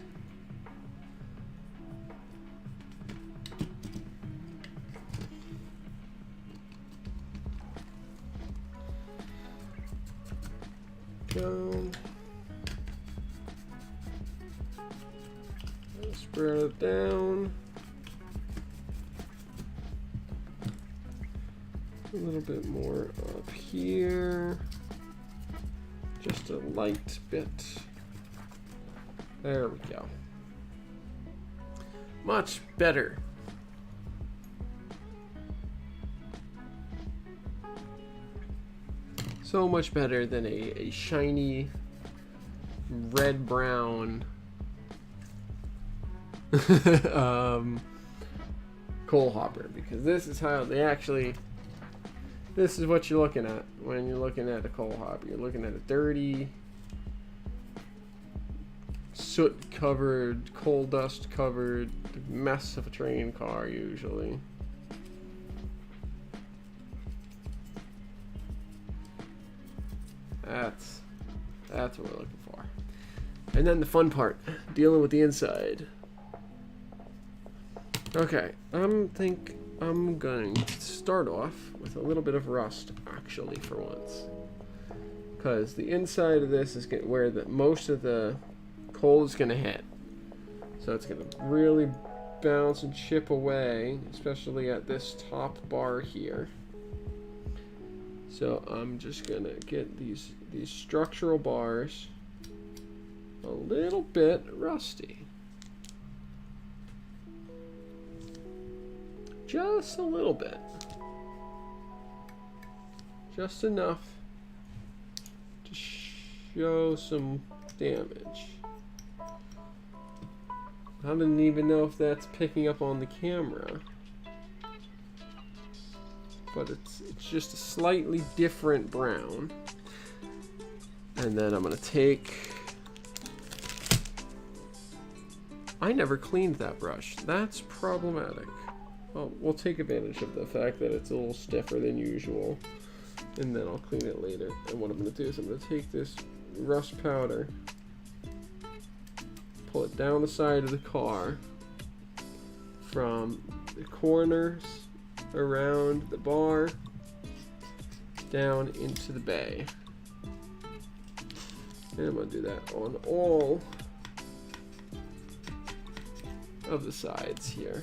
Go. Spread it down. A little bit more up here. Just a light bit. There we go. Much better. So much better than a shiny red-brown coal hopper, because this is how they actually, this is what you're looking at when you're looking at a coal hopper. You're looking at a dirty, soot-covered, coal dust-covered mess of a train car usually. That's what we're looking for. And then the fun part, dealing with the inside. Okay, think I'm going to start off with a little bit of rust, actually, for once. Because the inside of this is where most of the coal is going to hit. So it's going to really bounce and chip away, especially at this top bar here. So I'm just going to get these structural bars a little bit rusty. Just a little bit. Just enough to show some damage. I don't even know if that's picking up on the camera. But it's just a slightly different brown. And then I'm going to take... I never cleaned that brush. That's problematic. Well, we'll take advantage of the fact that it's a little stiffer than usual. And then I'll clean it later. And what I'm going to do is I'm going to take this rust powder, pull it down the side of the car from the corners around the bar down into the bay. And I'm going to do that on all of the sides here.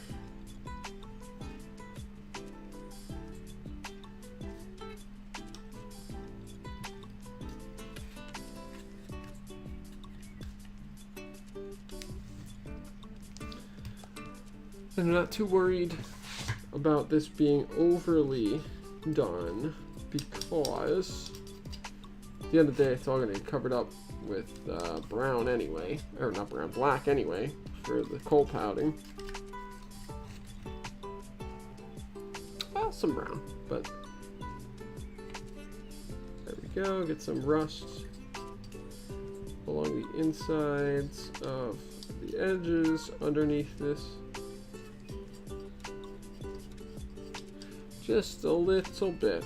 I'm not too worried about this being overly done because the end of the day, it's all going to get covered up with brown anyway, or not brown, black anyway, for the coal pouting. Well, some brown, but there we go. Get some rust along the insides of the edges underneath this. Just a little bit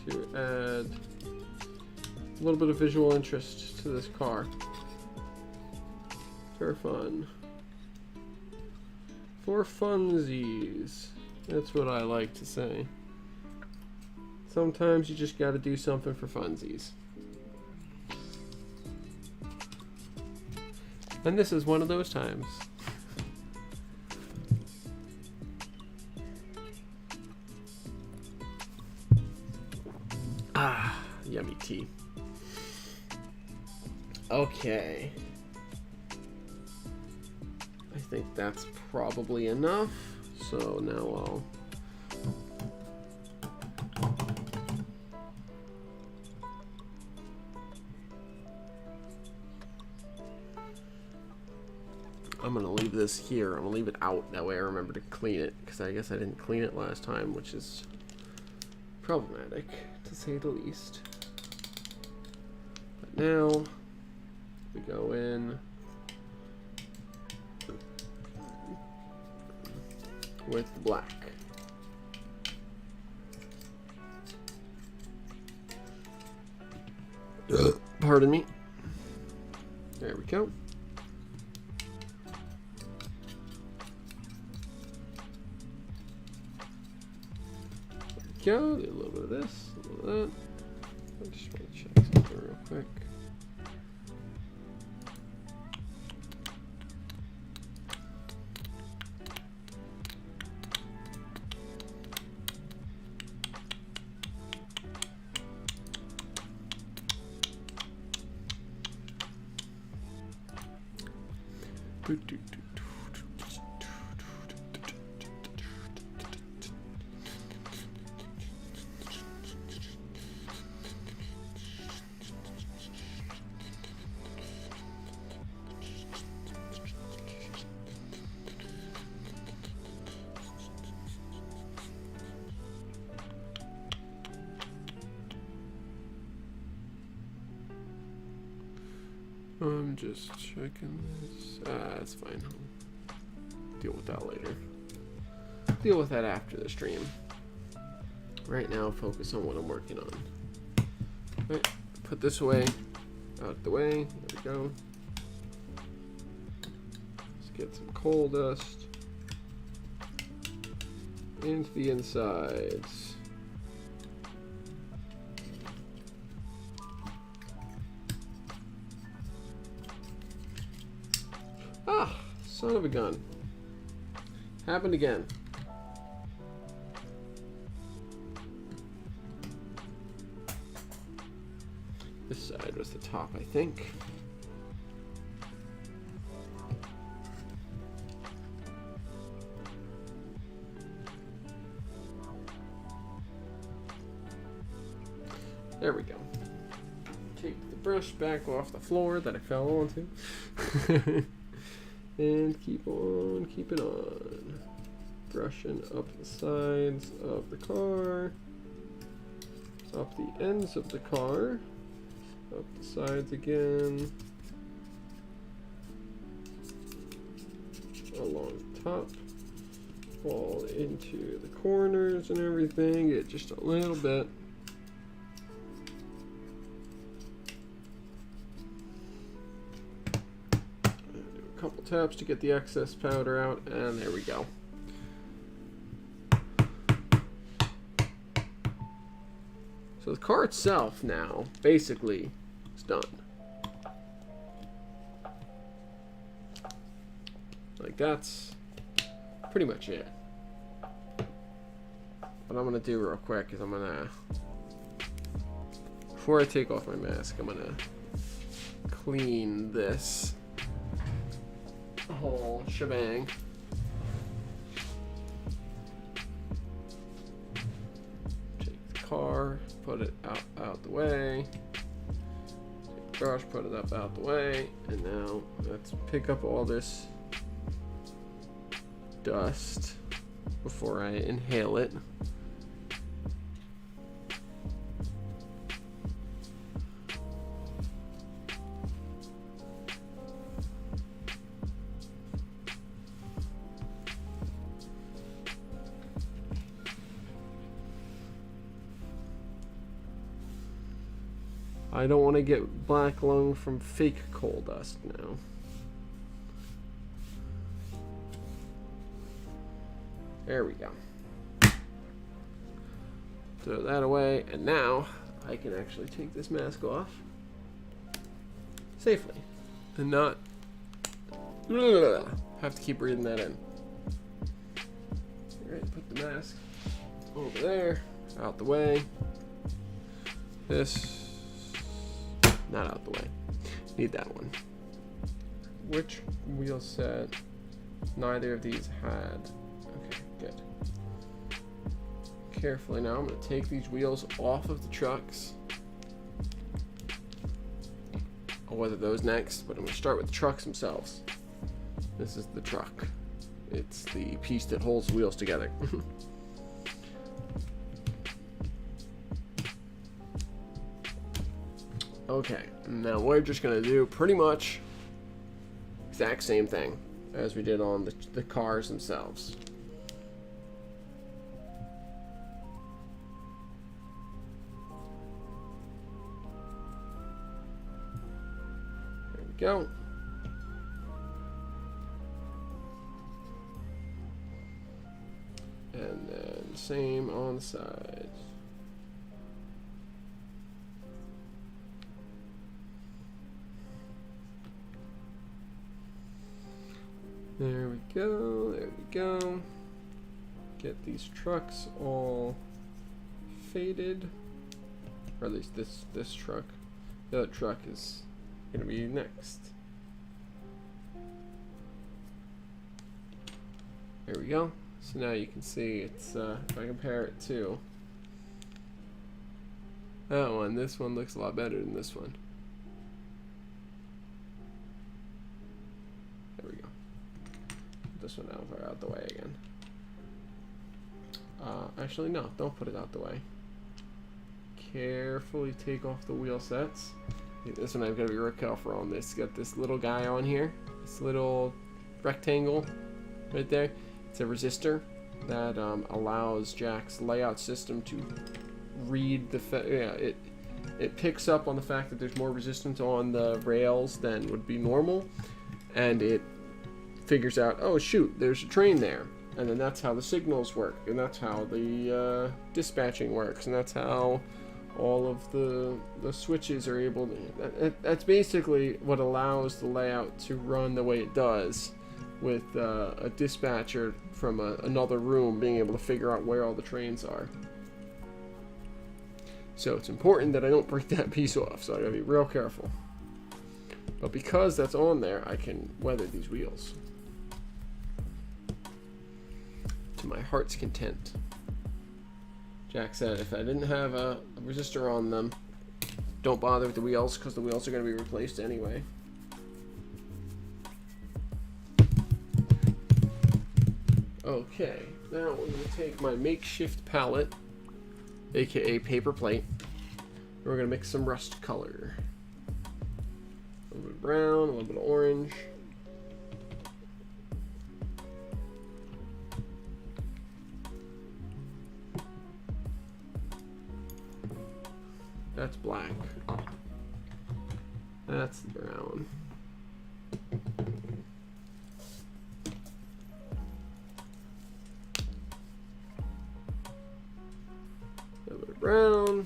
to add a little bit of visual interest to this car. For fun. For funsies. That's what I like to say. Sometimes you just gotta do something for funsies. And this is one of those times. Ah, yummy tea. Okay. I think that's probably enough. So now I'm gonna leave this here. I'm gonna leave it out. That way I remember to clean it, because I guess I didn't clean it last time, which is problematic, to say the least. But now we go in with the black. Pardon me. There we go. Go, do a little bit of this, a little of that. I just want to check something real quick. I'm just checking this. That's fine. I'll deal with that later. Deal with that after the stream. Right now, focus on what I'm working on. Right, put this away, out the way. There we go. Let's get some coal dust into the insides. Son of a gun. Happened again. This side was the top, I think. There we go. Take the brush back off the floor that I fell onto. And keep on keeping on. Brushing up the sides of the car. Up the ends of the car. Up the sides again. Along the top. Fall into the corners and everything. Get just a little bit. Couple taps to get the excess powder out, and there we go. So the car itself now basically is done. Like, that's pretty much it. What I'm gonna do real quick is I'm gonna, before I take off my mask, I'm gonna clean this whole shebang. Take the car, put it out the way. brush, put it up out the way, and now let's pick up all this dust before I inhale it. I don't want to get black lung from fake coal dust now. There we go. Throw that away, and now I can actually take this mask off safely and not have to keep breathing that in. Alright, put the mask over there, out the way. This, not out the way. Need that one. Which wheel set? Neither of these had. Okay, good. Carefully now, I'm going to take these wheels off of the trucks. I'll weather those next, but I'm going to start with the trucks themselves. This is the truck. It's the piece that holds the wheels together. Okay, now we're just going to do pretty much exact same thing as we did on the cars themselves. There we go. And then same on the sides. There we go, there we go. Get these trucks all faded. Or at least this truck. The other truck is gonna be next. There we go. So now you can see it's, if I compare it to that one, this one looks a lot better than this one. There we go. Put this one out the way again. Actually, no, don't put it out the way. Carefully take off the wheel sets. This one I've got to be real careful on this. Got this little guy on here, this little rectangle right there. It's a resistor that allows Jack's layout system to read the it picks up on the fact that there's more resistance on the rails than would be normal, and it figures out, oh shoot, there's a train there, and then that's how the signals work, and that's how the dispatching works, and that's how all of the switches are able to. That's basically what allows the layout to run the way it does, with a dispatcher from another room being able to figure out where all the trains are. So it's important that I don't break that piece off, so I gotta be real careful. But because that's on there, I can weather these wheels to my heart's content. Jack said if I didn't have a resistor on them, don't bother with the wheels, because the wheels are going to be replaced anyway. Okay, now we're going to take my makeshift palette, aka paper plate, and we're going to mix some rust color. A little bit of brown, a little bit of orange. That's black. That's the brown. A little bit of brown.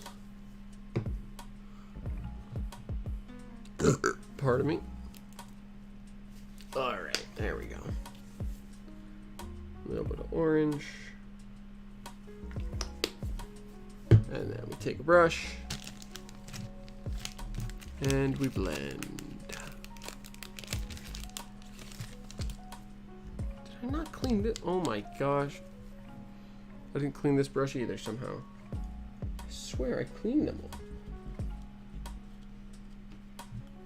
Pardon me. Alright, there we go. A little bit of orange. And then we take a brush. And we blend. Did I not clean this? Oh my gosh. I didn't clean this brush either somehow. I swear I cleaned them all.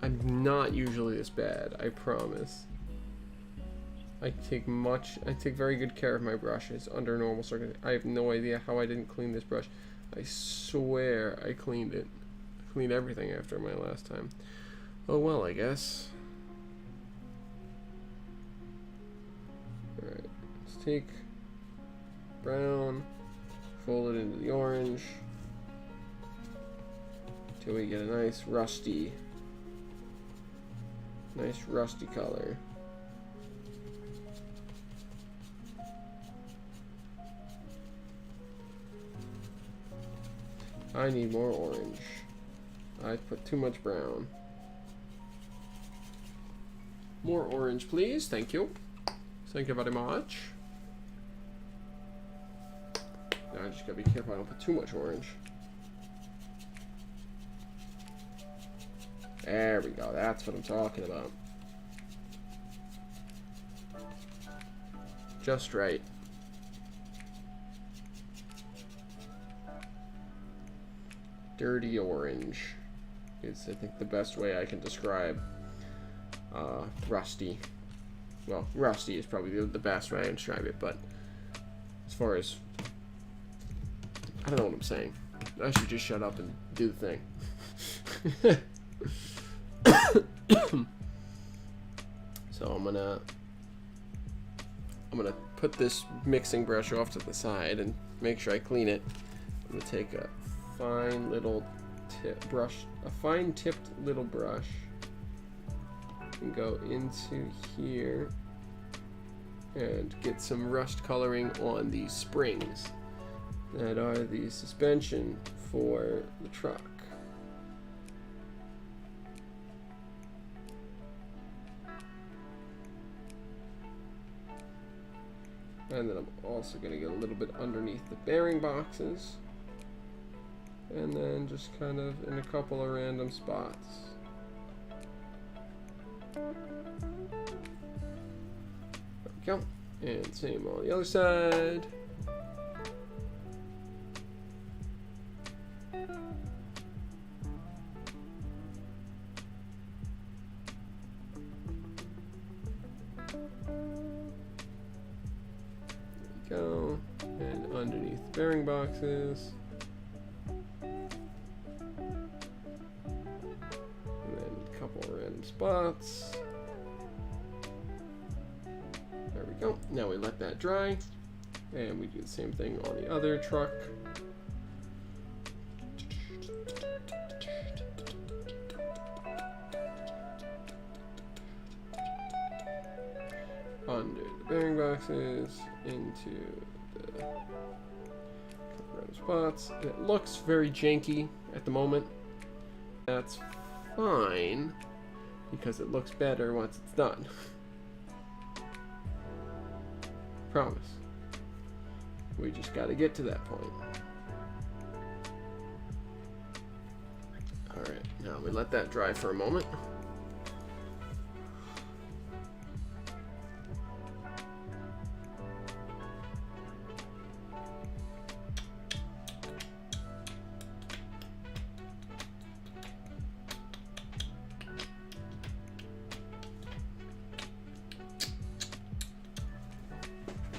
I'm not usually this bad, I promise. I take very good care of my brushes under normal circumstances. I have no idea how I didn't clean this brush. I swear I cleaned it. I cleaned everything after my last time. Oh well, I guess. Alright, let's take brown, fold it into the orange, till we get a nice rusty color. I need more orange. I put too much brown. More orange, please. Thank you. Thank you very much. Now I just gotta be careful I don't put too much orange. There we go. That's what I'm talking about. Just right. Dirty orange is, I think, the best way I can describe rusty. Well, rusty is probably the best way I can describe it, but as far as, I don't know what I'm saying. I should just shut up and do the thing. So I'm gonna put this mixing brush off to the side and make sure I clean it. I'm gonna take a fine little fine tipped little brush and go into here and get some rust coloring on these springs that are the suspension for the truck. And then I'm also going to get a little bit underneath the bearing boxes. And then just kind of in a couple of random spots. There we go. And same on the other side. Go, and underneath the bearing boxes, and then a couple of random spots. There we go. Now we let that dry, and we do the same thing on the other truck. Under the bearing boxes, into the random spots. And it looks very janky at the moment. That's fine, because it looks better once it's done. Promise. We just got to get to that point. Alright, now we let that dry for a moment.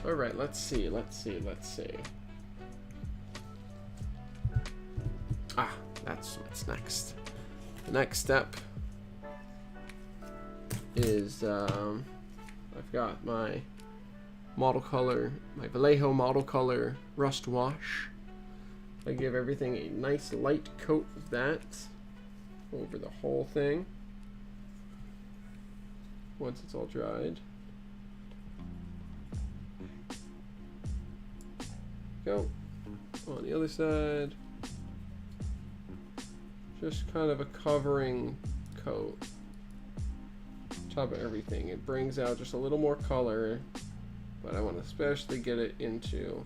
Alright, let's see. Ah, that's what's next. The next step is, I've got my model color, my Vallejo model color rust wash. I give everything a nice light coat of that over the whole thing once it's all dried. Go on the other side, just kind of a covering coat top of everything. It brings out just a little more color, but I want to especially get it into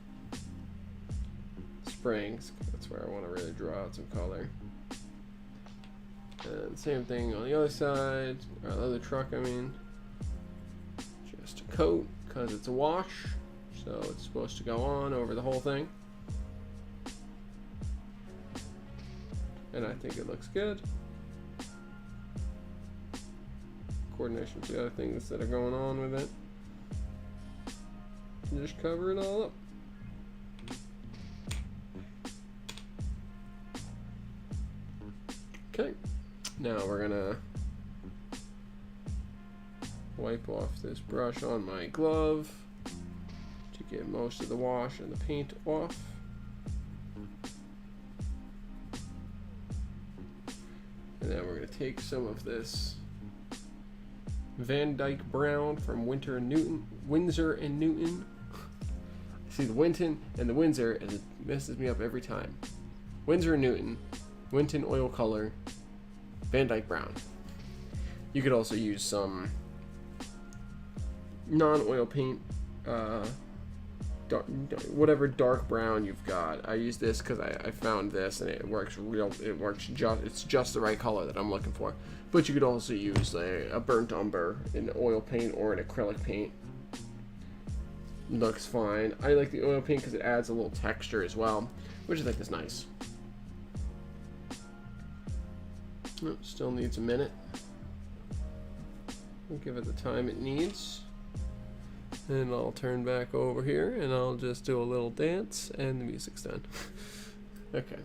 springs. That's where I want to really draw out some color. And same thing on the other side, or the other truck, I mean. Just a coat, because it's a wash. So it's supposed to go on over the whole thing. And I think it looks good. coordination, the other things that are going on with it. And just cover it all up. Okay, now we're gonna wipe off this brush on my glove to get most of the wash and the paint off. And then we're going to take some of this Van Dyke Brown from Windsor and Newton. See the Winton and the Windsor, and it messes me up every time. Windsor and Newton, Winton oil color, Van Dyke Brown. You could also use some non-oil paint, whatever dark brown you've got. I use this because I found this and it works it's just the right color that I'm looking for. But you could also use a burnt umber in oil paint or an acrylic paint. Looks fine. I like the oil paint because it adds a little texture as well, which I think is nice. Oh, still needs a minute. We'll give it the time it needs. And I'll turn back over here and I'll just do a little dance and the music's done. Okay.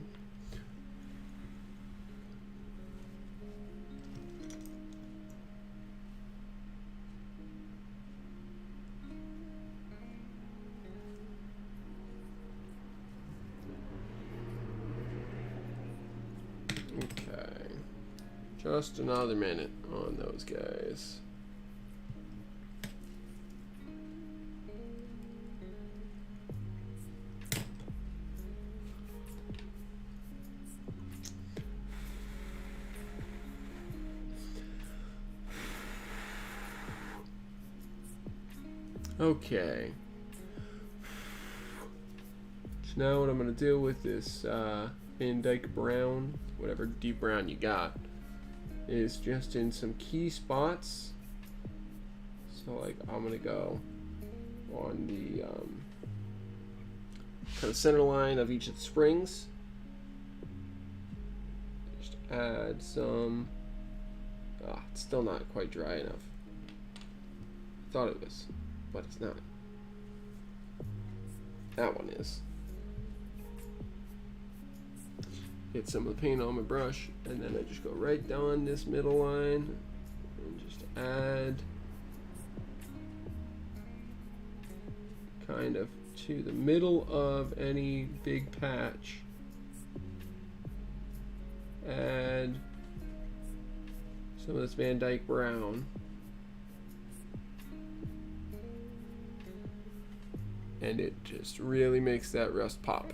Okay. Just another minute on those guys. Okay. So now what I'm going to do with this Van Dyke Brown, whatever deep brown you got, is just in some key spots. So like I'm going to go on the kind of center line of each of the springs. Just add some. It's still not quite dry enough. I thought it was, but it's not. That one is. Get some of the paint on my brush, and then I just go right down this middle line and just add kind of to the middle of any big patch. Add some of this Van Dyke Brown. And it just really makes that rust pop.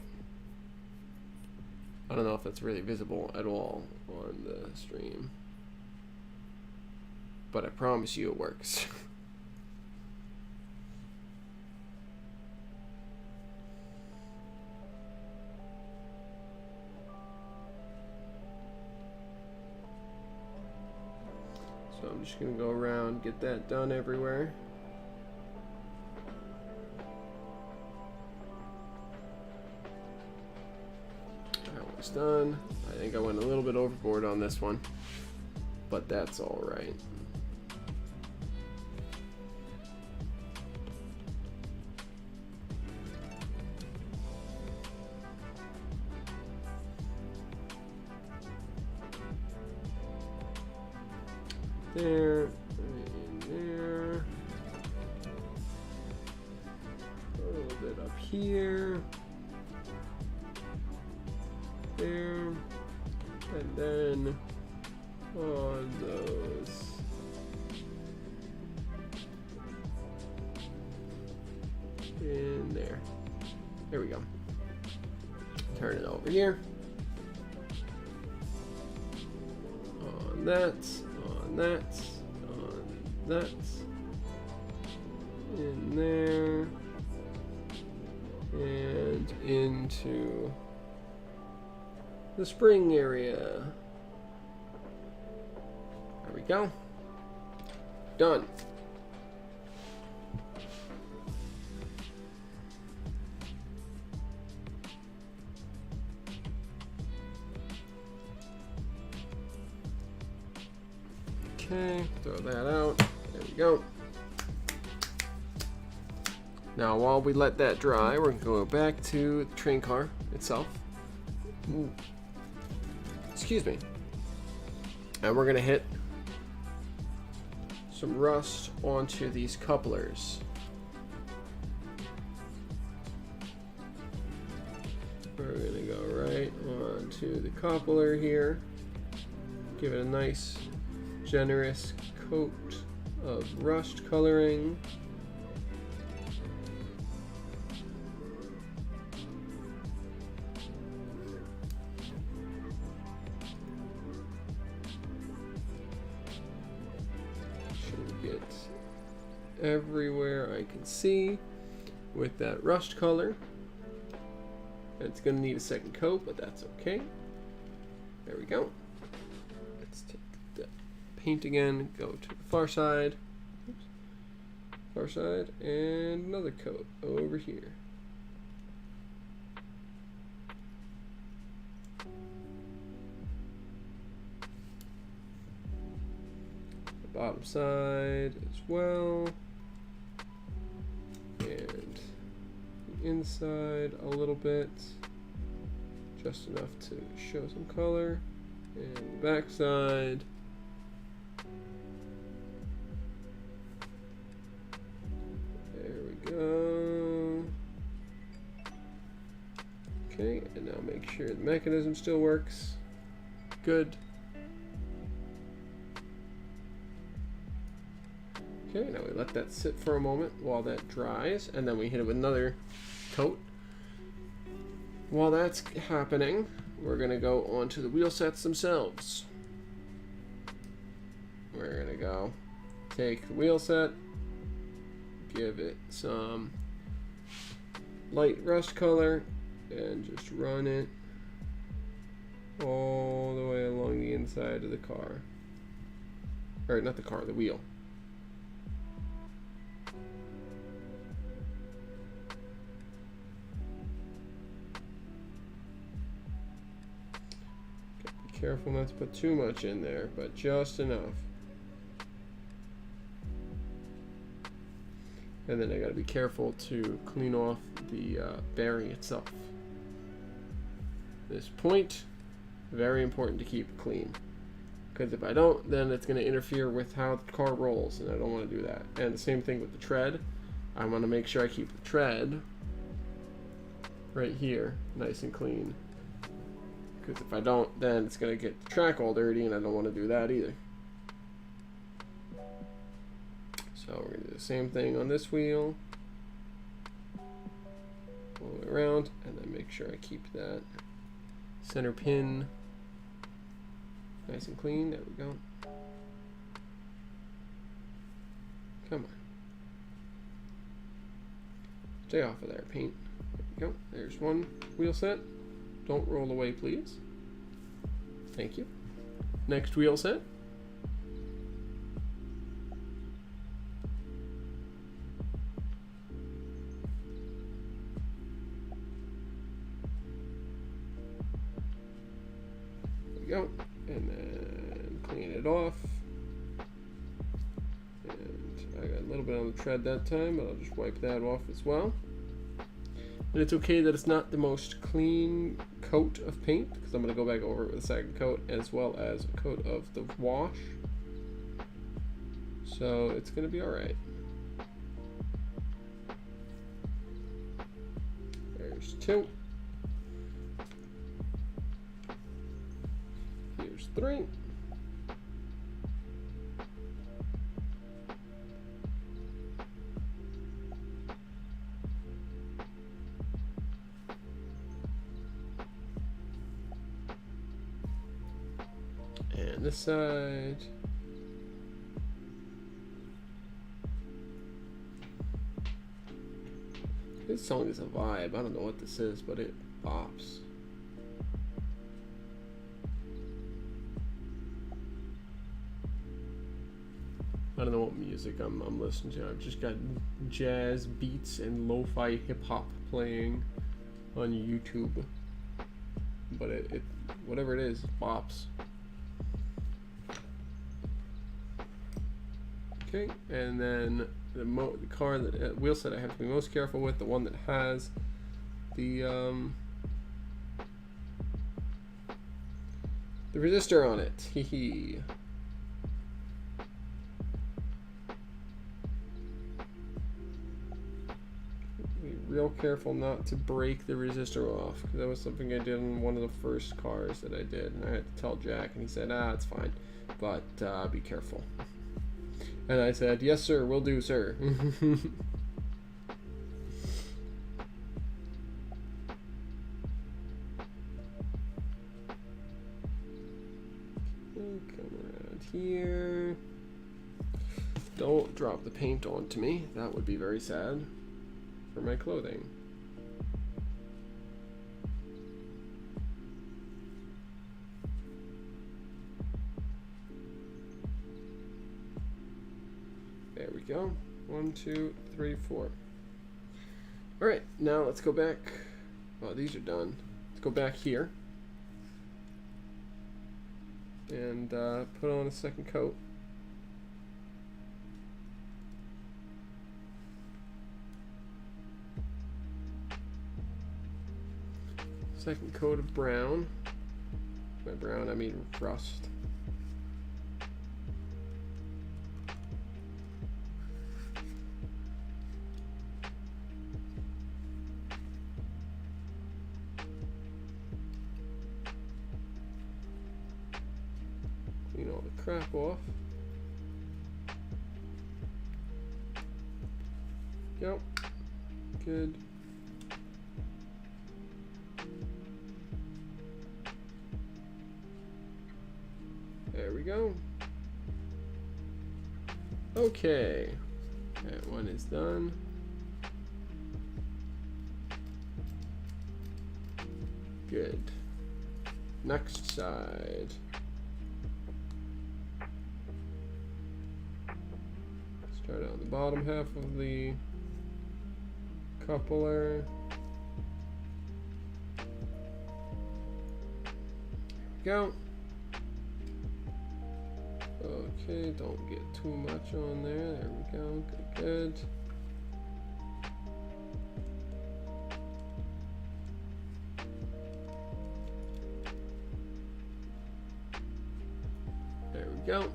I don't know if that's really visible at all on the stream, but I promise you it works. So I'm just gonna go around, get that done everywhere. Done. I think I went a little bit overboard on this one, but that's all right. There, and there, a little bit up here. There, and then on those in there. There we go. Turn it over here. On that, on that, on that. In there. And into the spring area. There we go. Done. Okay, throw that out. There we go. Now, while we let that dry, we're going to go back to the train car itself. Ooh. Excuse me. And we're going to hit some rust onto these couplers. We're going to go right onto the coupler here. Give it a nice, generous coat of rust coloring. Get everywhere I can see with that rust color. It's going to need a second coat, but that's okay. There we go. Let's take the paint again, go to the far side. Oops. Far side, and another coat over here. Bottom side as well, and the inside a little bit, just enough to show some color, and the back side. There we go. Okay, and now make sure the mechanism still works. Good. Okay, now we let that sit for a moment while that dries, and then we hit it with another coat. While that's happening, we're going to go onto the wheel sets themselves. We're going to go take the wheel set, give it some light rust color, and just run it all the way along the inside of the car. Or not the car, the wheel. Careful not to put too much in there, but just enough. And then I gotta be careful to clean off the bearing itself. This point, very important to keep clean. Because if I don't, then it's gonna interfere with how the car rolls, and I don't wanna do that. And the same thing with the tread. I wanna make sure I keep the tread right here, nice and clean. Because if I don't, then it's going to get the track all dirty, and I don't want to do that either. So we're going to do the same thing on this wheel. All the way around, and then make sure I keep that center pin nice and clean. There we go. Come on. Stay off of there, paint. There we go. There's one wheel set. Don't roll away, please. Thank you. Next wheel set. There we go. And then clean it off. And I got a little bit on the tread that time, but I'll just wipe that off as well. And it's okay that it's not the most clean coat of paint, because I'm going to go back over it with a second coat as well as a coat of the wash. So it's going to be alright. There's two. Here's three. And this side. This song is a vibe. I don't know what this is, but it bops. I don't know what music I'm listening to. I've just got jazz beats and lo-fi hip-hop playing on YouTube. But it whatever it is, bops. Okay, and then the car that wheel set I have to be most careful with, the one that has the resistor on it. Hee hee. Be real careful not to break the resistor off, because that was something I did in one of the first cars that I did, and I had to tell Jack, and he said, it's fine, but be careful. And I said, yes sir, will do, sir. Here. Don't drop the paint onto me. That would be very sad for my clothing. There we go. 1, 2, 3, 4. All right, now let's go back. Oh, these are done. Let's go back here and put on a second coat. Second coat of brown. By brown, I mean rust. Clean all the crap off. Yep. Good. There we go. Okay. That one is done. Good. Next side. Start on the bottom half of the coupler. Go. Okay, don't get too much on there. There we go. Good, good. There we go.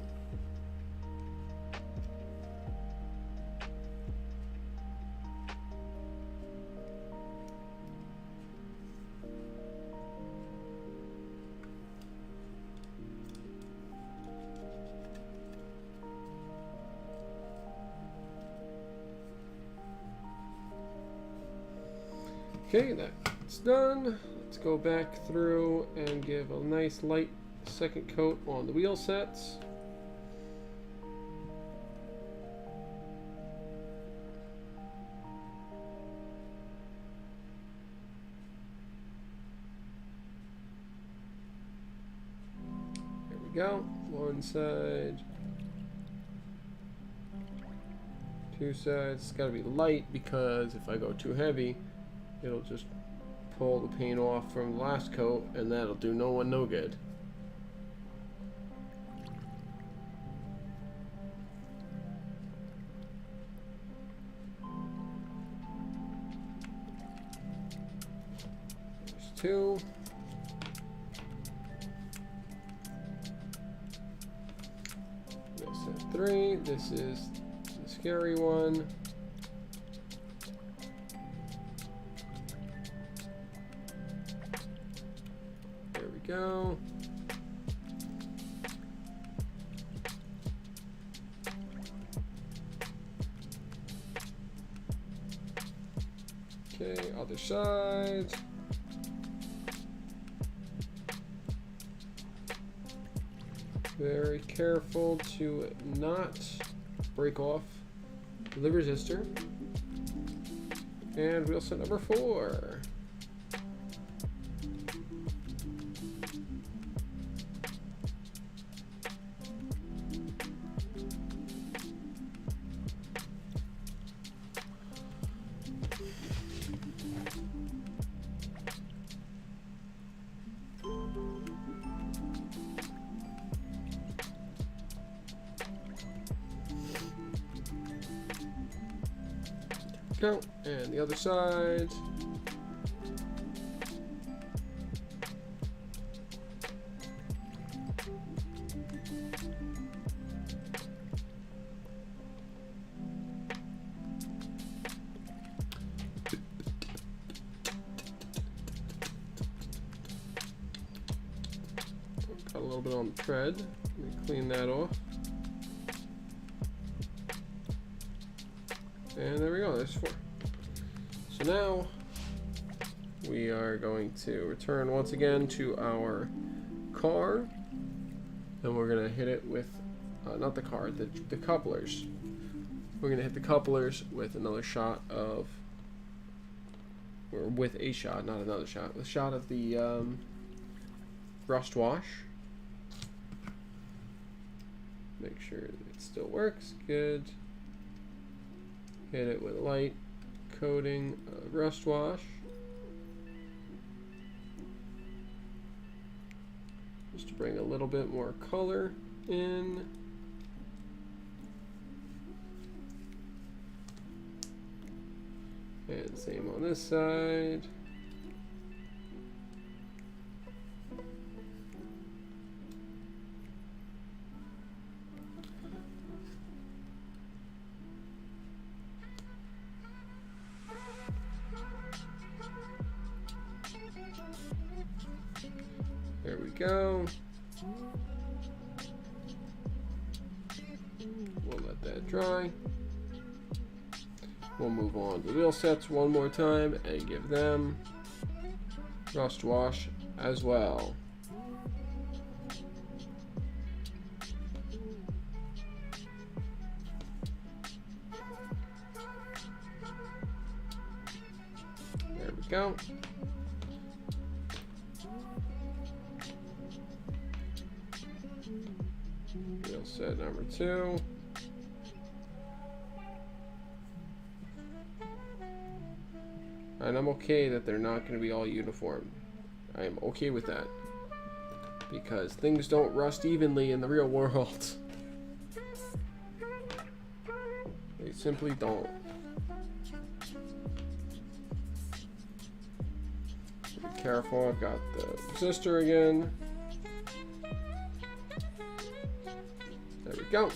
Okay, that's done. Let's go back through and give a nice light second coat on the wheel sets. There we go. One side. Two sides. It's got to be light because if I go too heavy, it'll just pull the paint off from the last coat, and that'll do no one no good. There's two. This is three. This is the scary one. Go. Okay, other side. Very careful to not break off the resistor. And wheel set number 4. Go. And the other side. Got a little bit on the thread. Let me clean that off. And there we go, there's 4. So now we are going to return once again to our car, and we're gonna hit it with, not the car, the couplers. We're gonna hit the couplers with another shot of, or with a shot, not another shot, with a shot of the rust wash. Make sure that it still works, good. Hit it with a light coating of rust wash. Just to bring a little bit more color in. And same on this side. There we go. We'll let that dry. We'll move on to the wheel sets one more time and give them rust wash as well. There we go. Wheel set number 2. And I'm okay that they're not going to be all uniform. I am okay with that. Because things don't rust evenly in the real world. They simply don't. Be careful, I've got the resistor again. There we go.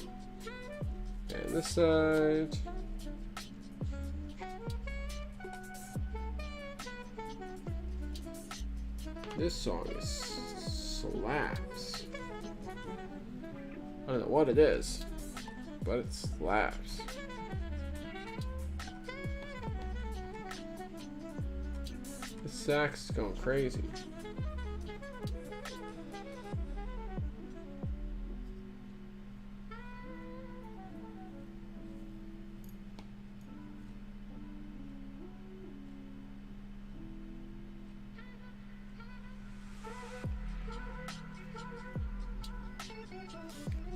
And this side. This song is slaps. I don't know what it is, but it slaps. The sax is going crazy.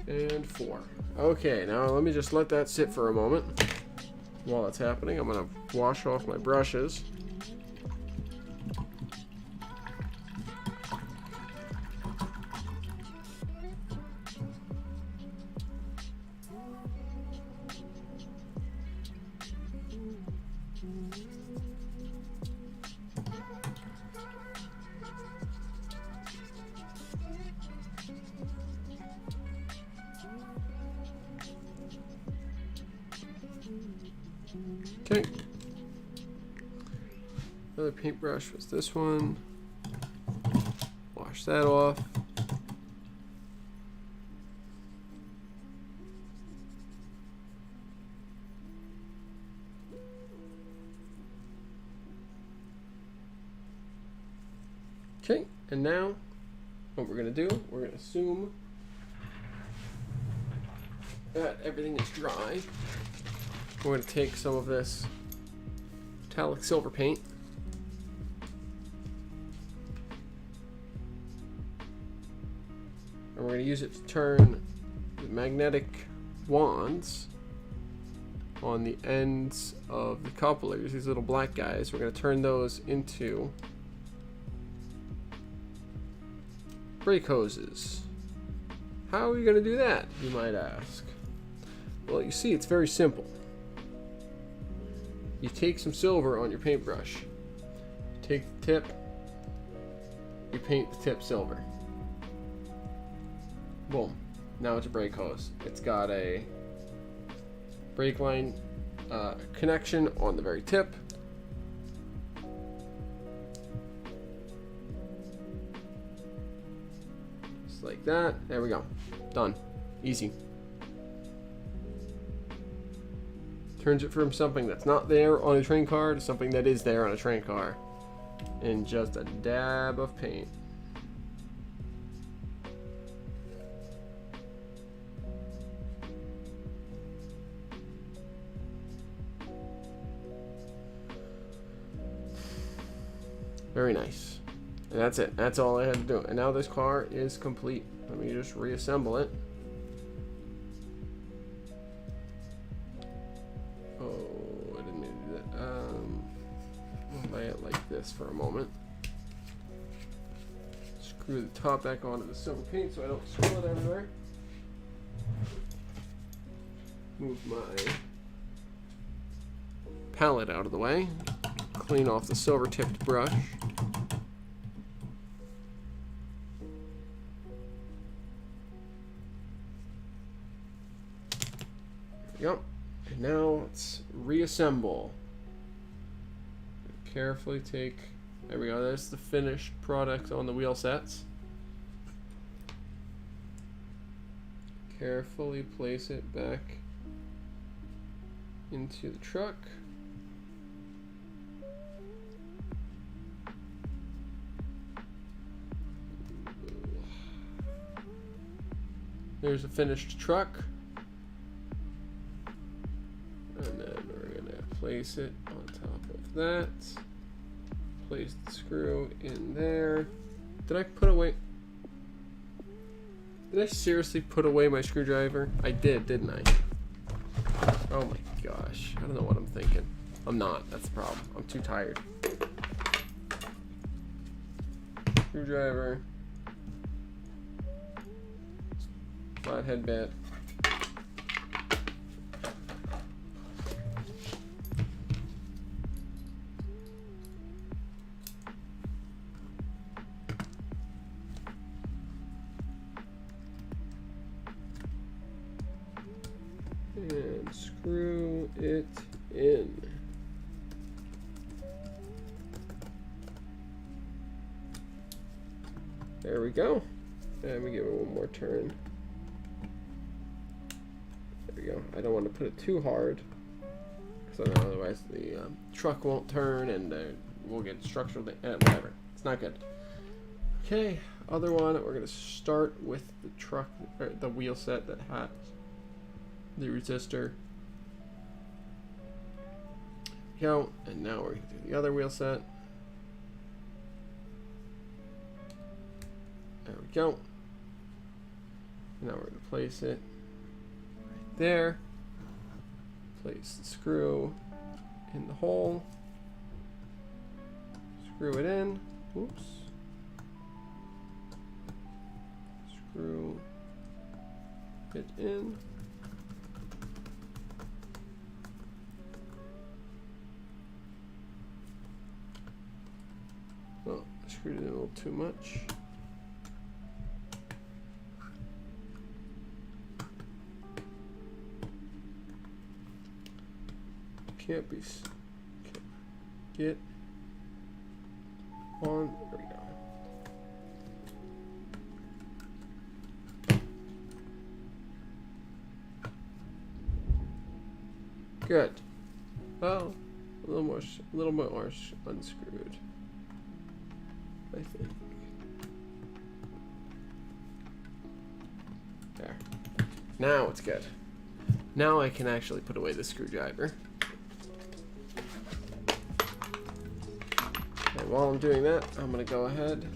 And 4. Okay, now let me just let that sit for a moment. While that's happening, I'm going to wash off my brushes. Okay. Another paintbrush was this one. Wash that off. Okay, and now what we're going to do, we're going to assume that everything is dry. We're going to take some of this metallic silver paint and we're going to use it to turn the magnetic wands on the ends of the couplers, these little black guys. We're going to turn those into brake hoses. How are we going to do that, you might ask? Well, you see, it's very simple. you take some silver on your paintbrush. Take the tip, you paint the tip silver. Boom. Now it's a brake hose. It's got a brake line connection on the very tip. Just like that. There we go. Done. Easy. Turns it from something that's not there on a train car to something that is there on a train car in just a dab of paint. Very nice. And that's it. That's all I had to do. And now this car is complete. Let me just reassemble it. Oh, I didn't mean to do that. I'll lay it like this for a moment. Screw the top back onto the silver paint so I don't spill it everywhere. Move my palette out of the way. Clean off the silver tipped brush. Yep. And now let's reassemble. Carefully take. There we go. There's the finished product on the wheel sets. Carefully place it back into the truck. There's a finished truck. And then we're going to place it on top of that. Place the screw in there. Did I put away... Did I seriously put away my screwdriver? I did, didn't I? Oh my gosh. I don't know what I'm thinking. I'm not. That's the problem. I'm too tired. Screwdriver. Flathead bit. And screw it in. There we go. And we give it one more turn. There we go. I don't want to put it too hard, because otherwise the truck won't turn and we'll get structural whatever. It's not good. Okay, other one. We're gonna start with the truck, or the wheel set that has the resistor. Go, and now we're gonna do the other wheel set. There we go. Now we're gonna place it right there. Place the screw in the hole. Screw it in. Oops. Screw it in. Oh, I screwed it in a little too much. Can't be. Get on. There we go. Good. Well, a little more unscrewed, I think. There. Now it's good. Now I can actually put away the screwdriver. And while I'm doing that, I'm going to go ahead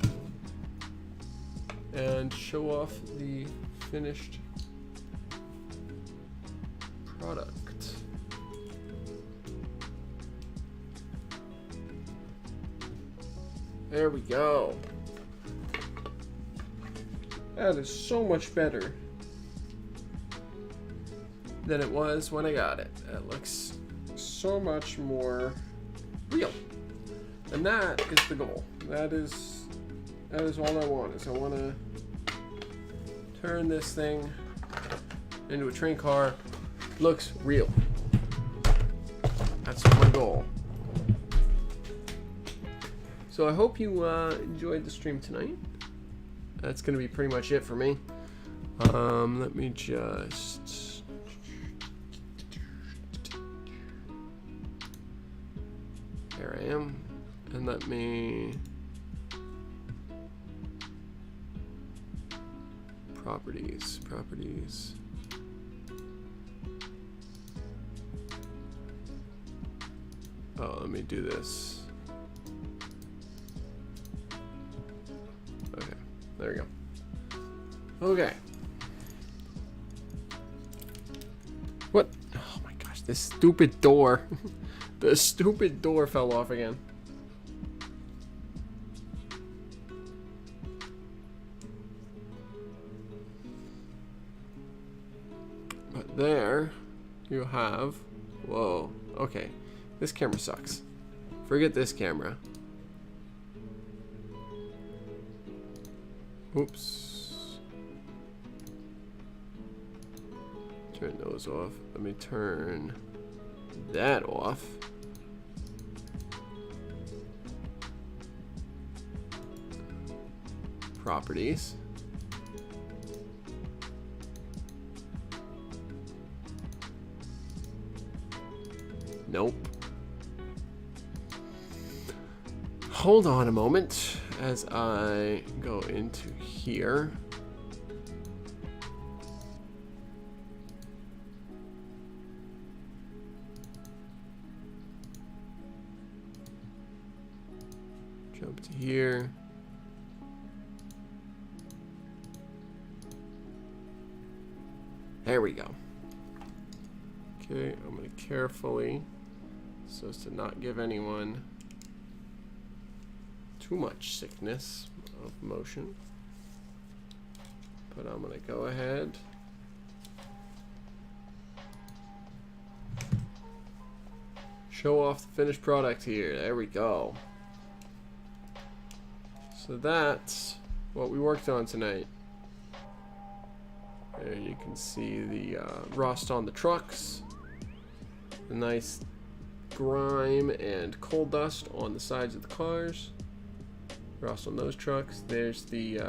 and show off the finished product. There we go. That is so much better than it was when I got it. That looks so much more real. And that is the goal. That is all I want. Is I want to turn this thing into a train car. Looks real. That's my goal. So I hope you enjoyed the stream tonight. That's going to be pretty much it for me. Let me just... There I am. And let me... Properties. Oh, let me do this. Okay, there we go. Okay. What? Oh my gosh, this stupid door. The stupid door fell off again. But there you have... Whoa, okay. This camera sucks. Forget this camera. Oops. Turn those off. Let me turn that off. Properties. Nope. Hold on a moment as I go into here. Jump to here. There we go. Okay, I'm going to carefully, so as to not give anyone too much sickness of motion. But I'm going to go ahead. Show off the finished product here. There we go. So that's what we worked on tonight. There you can see the rust on the trucks. The nice grime and coal dust on the sides of the cars. Rust on those trucks. There's the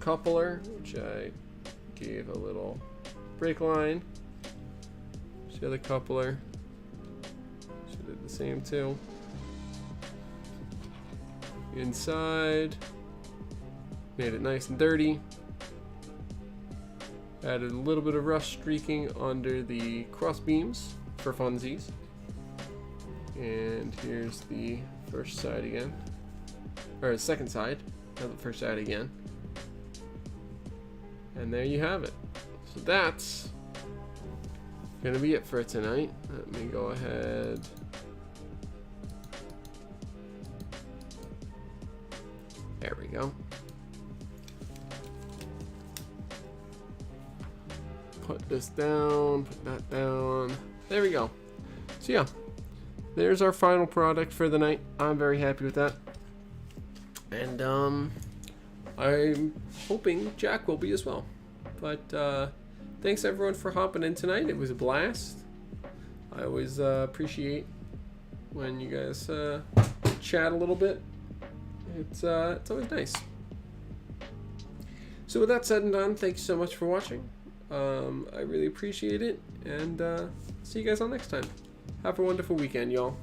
coupler, which I gave a little brake line. See the other coupler. She did the same too. Inside, made it nice and dirty. Added a little bit of rust streaking under the cross beams for funsies. And here's the first side again. Or the second side, not the first side again. And there you have it. So that's gonna be it for tonight. Let me go ahead. There we go. Put this down, put that down. There we go. So yeah, there's our final product for the night. I'm very happy with that. And I'm hoping Jack will be as well. But thanks everyone for hopping in tonight. It was a blast. I always appreciate when you guys chat a little bit. It's always nice. So with that said and done, thank you so much for watching. I really appreciate it, and see you guys all next time. Have a wonderful weekend, y'all.